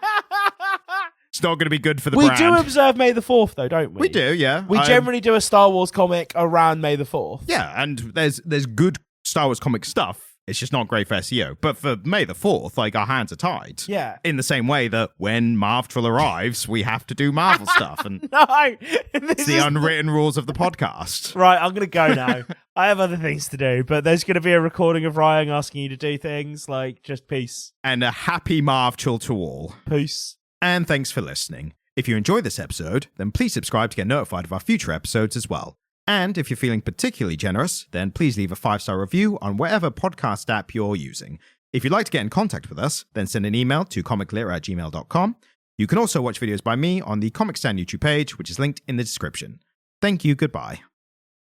It's not going to be good for the brand. We do observe May the 4th, though, don't we? We do, yeah. We generally do a Star Wars comic around May the 4th. Yeah, and there's good Star Wars comic stuff. It's just not great for SEO. But for May the 4th, like, our hands are tied. Yeah. In the same way that when Marvchill arrives, we have to do Marvel stuff. And no! It's the unwritten rules of the podcast. Right, I'm going to go now. I have other things to do, but there's going to be a recording of Ryan asking you to do things, like, just peace. And a happy Marvchill to all. Peace. And thanks for listening. If you enjoyed this episode, then please subscribe to get notified of our future episodes as well. And if you're feeling particularly generous, then please leave a 5-star review on whatever podcast app you're using. If you'd like to get in contact with us, then send an email to comicglitter@gmail.com. You can also watch videos by me on the Comic Stand YouTube page, which is linked in the description. Thank you, goodbye.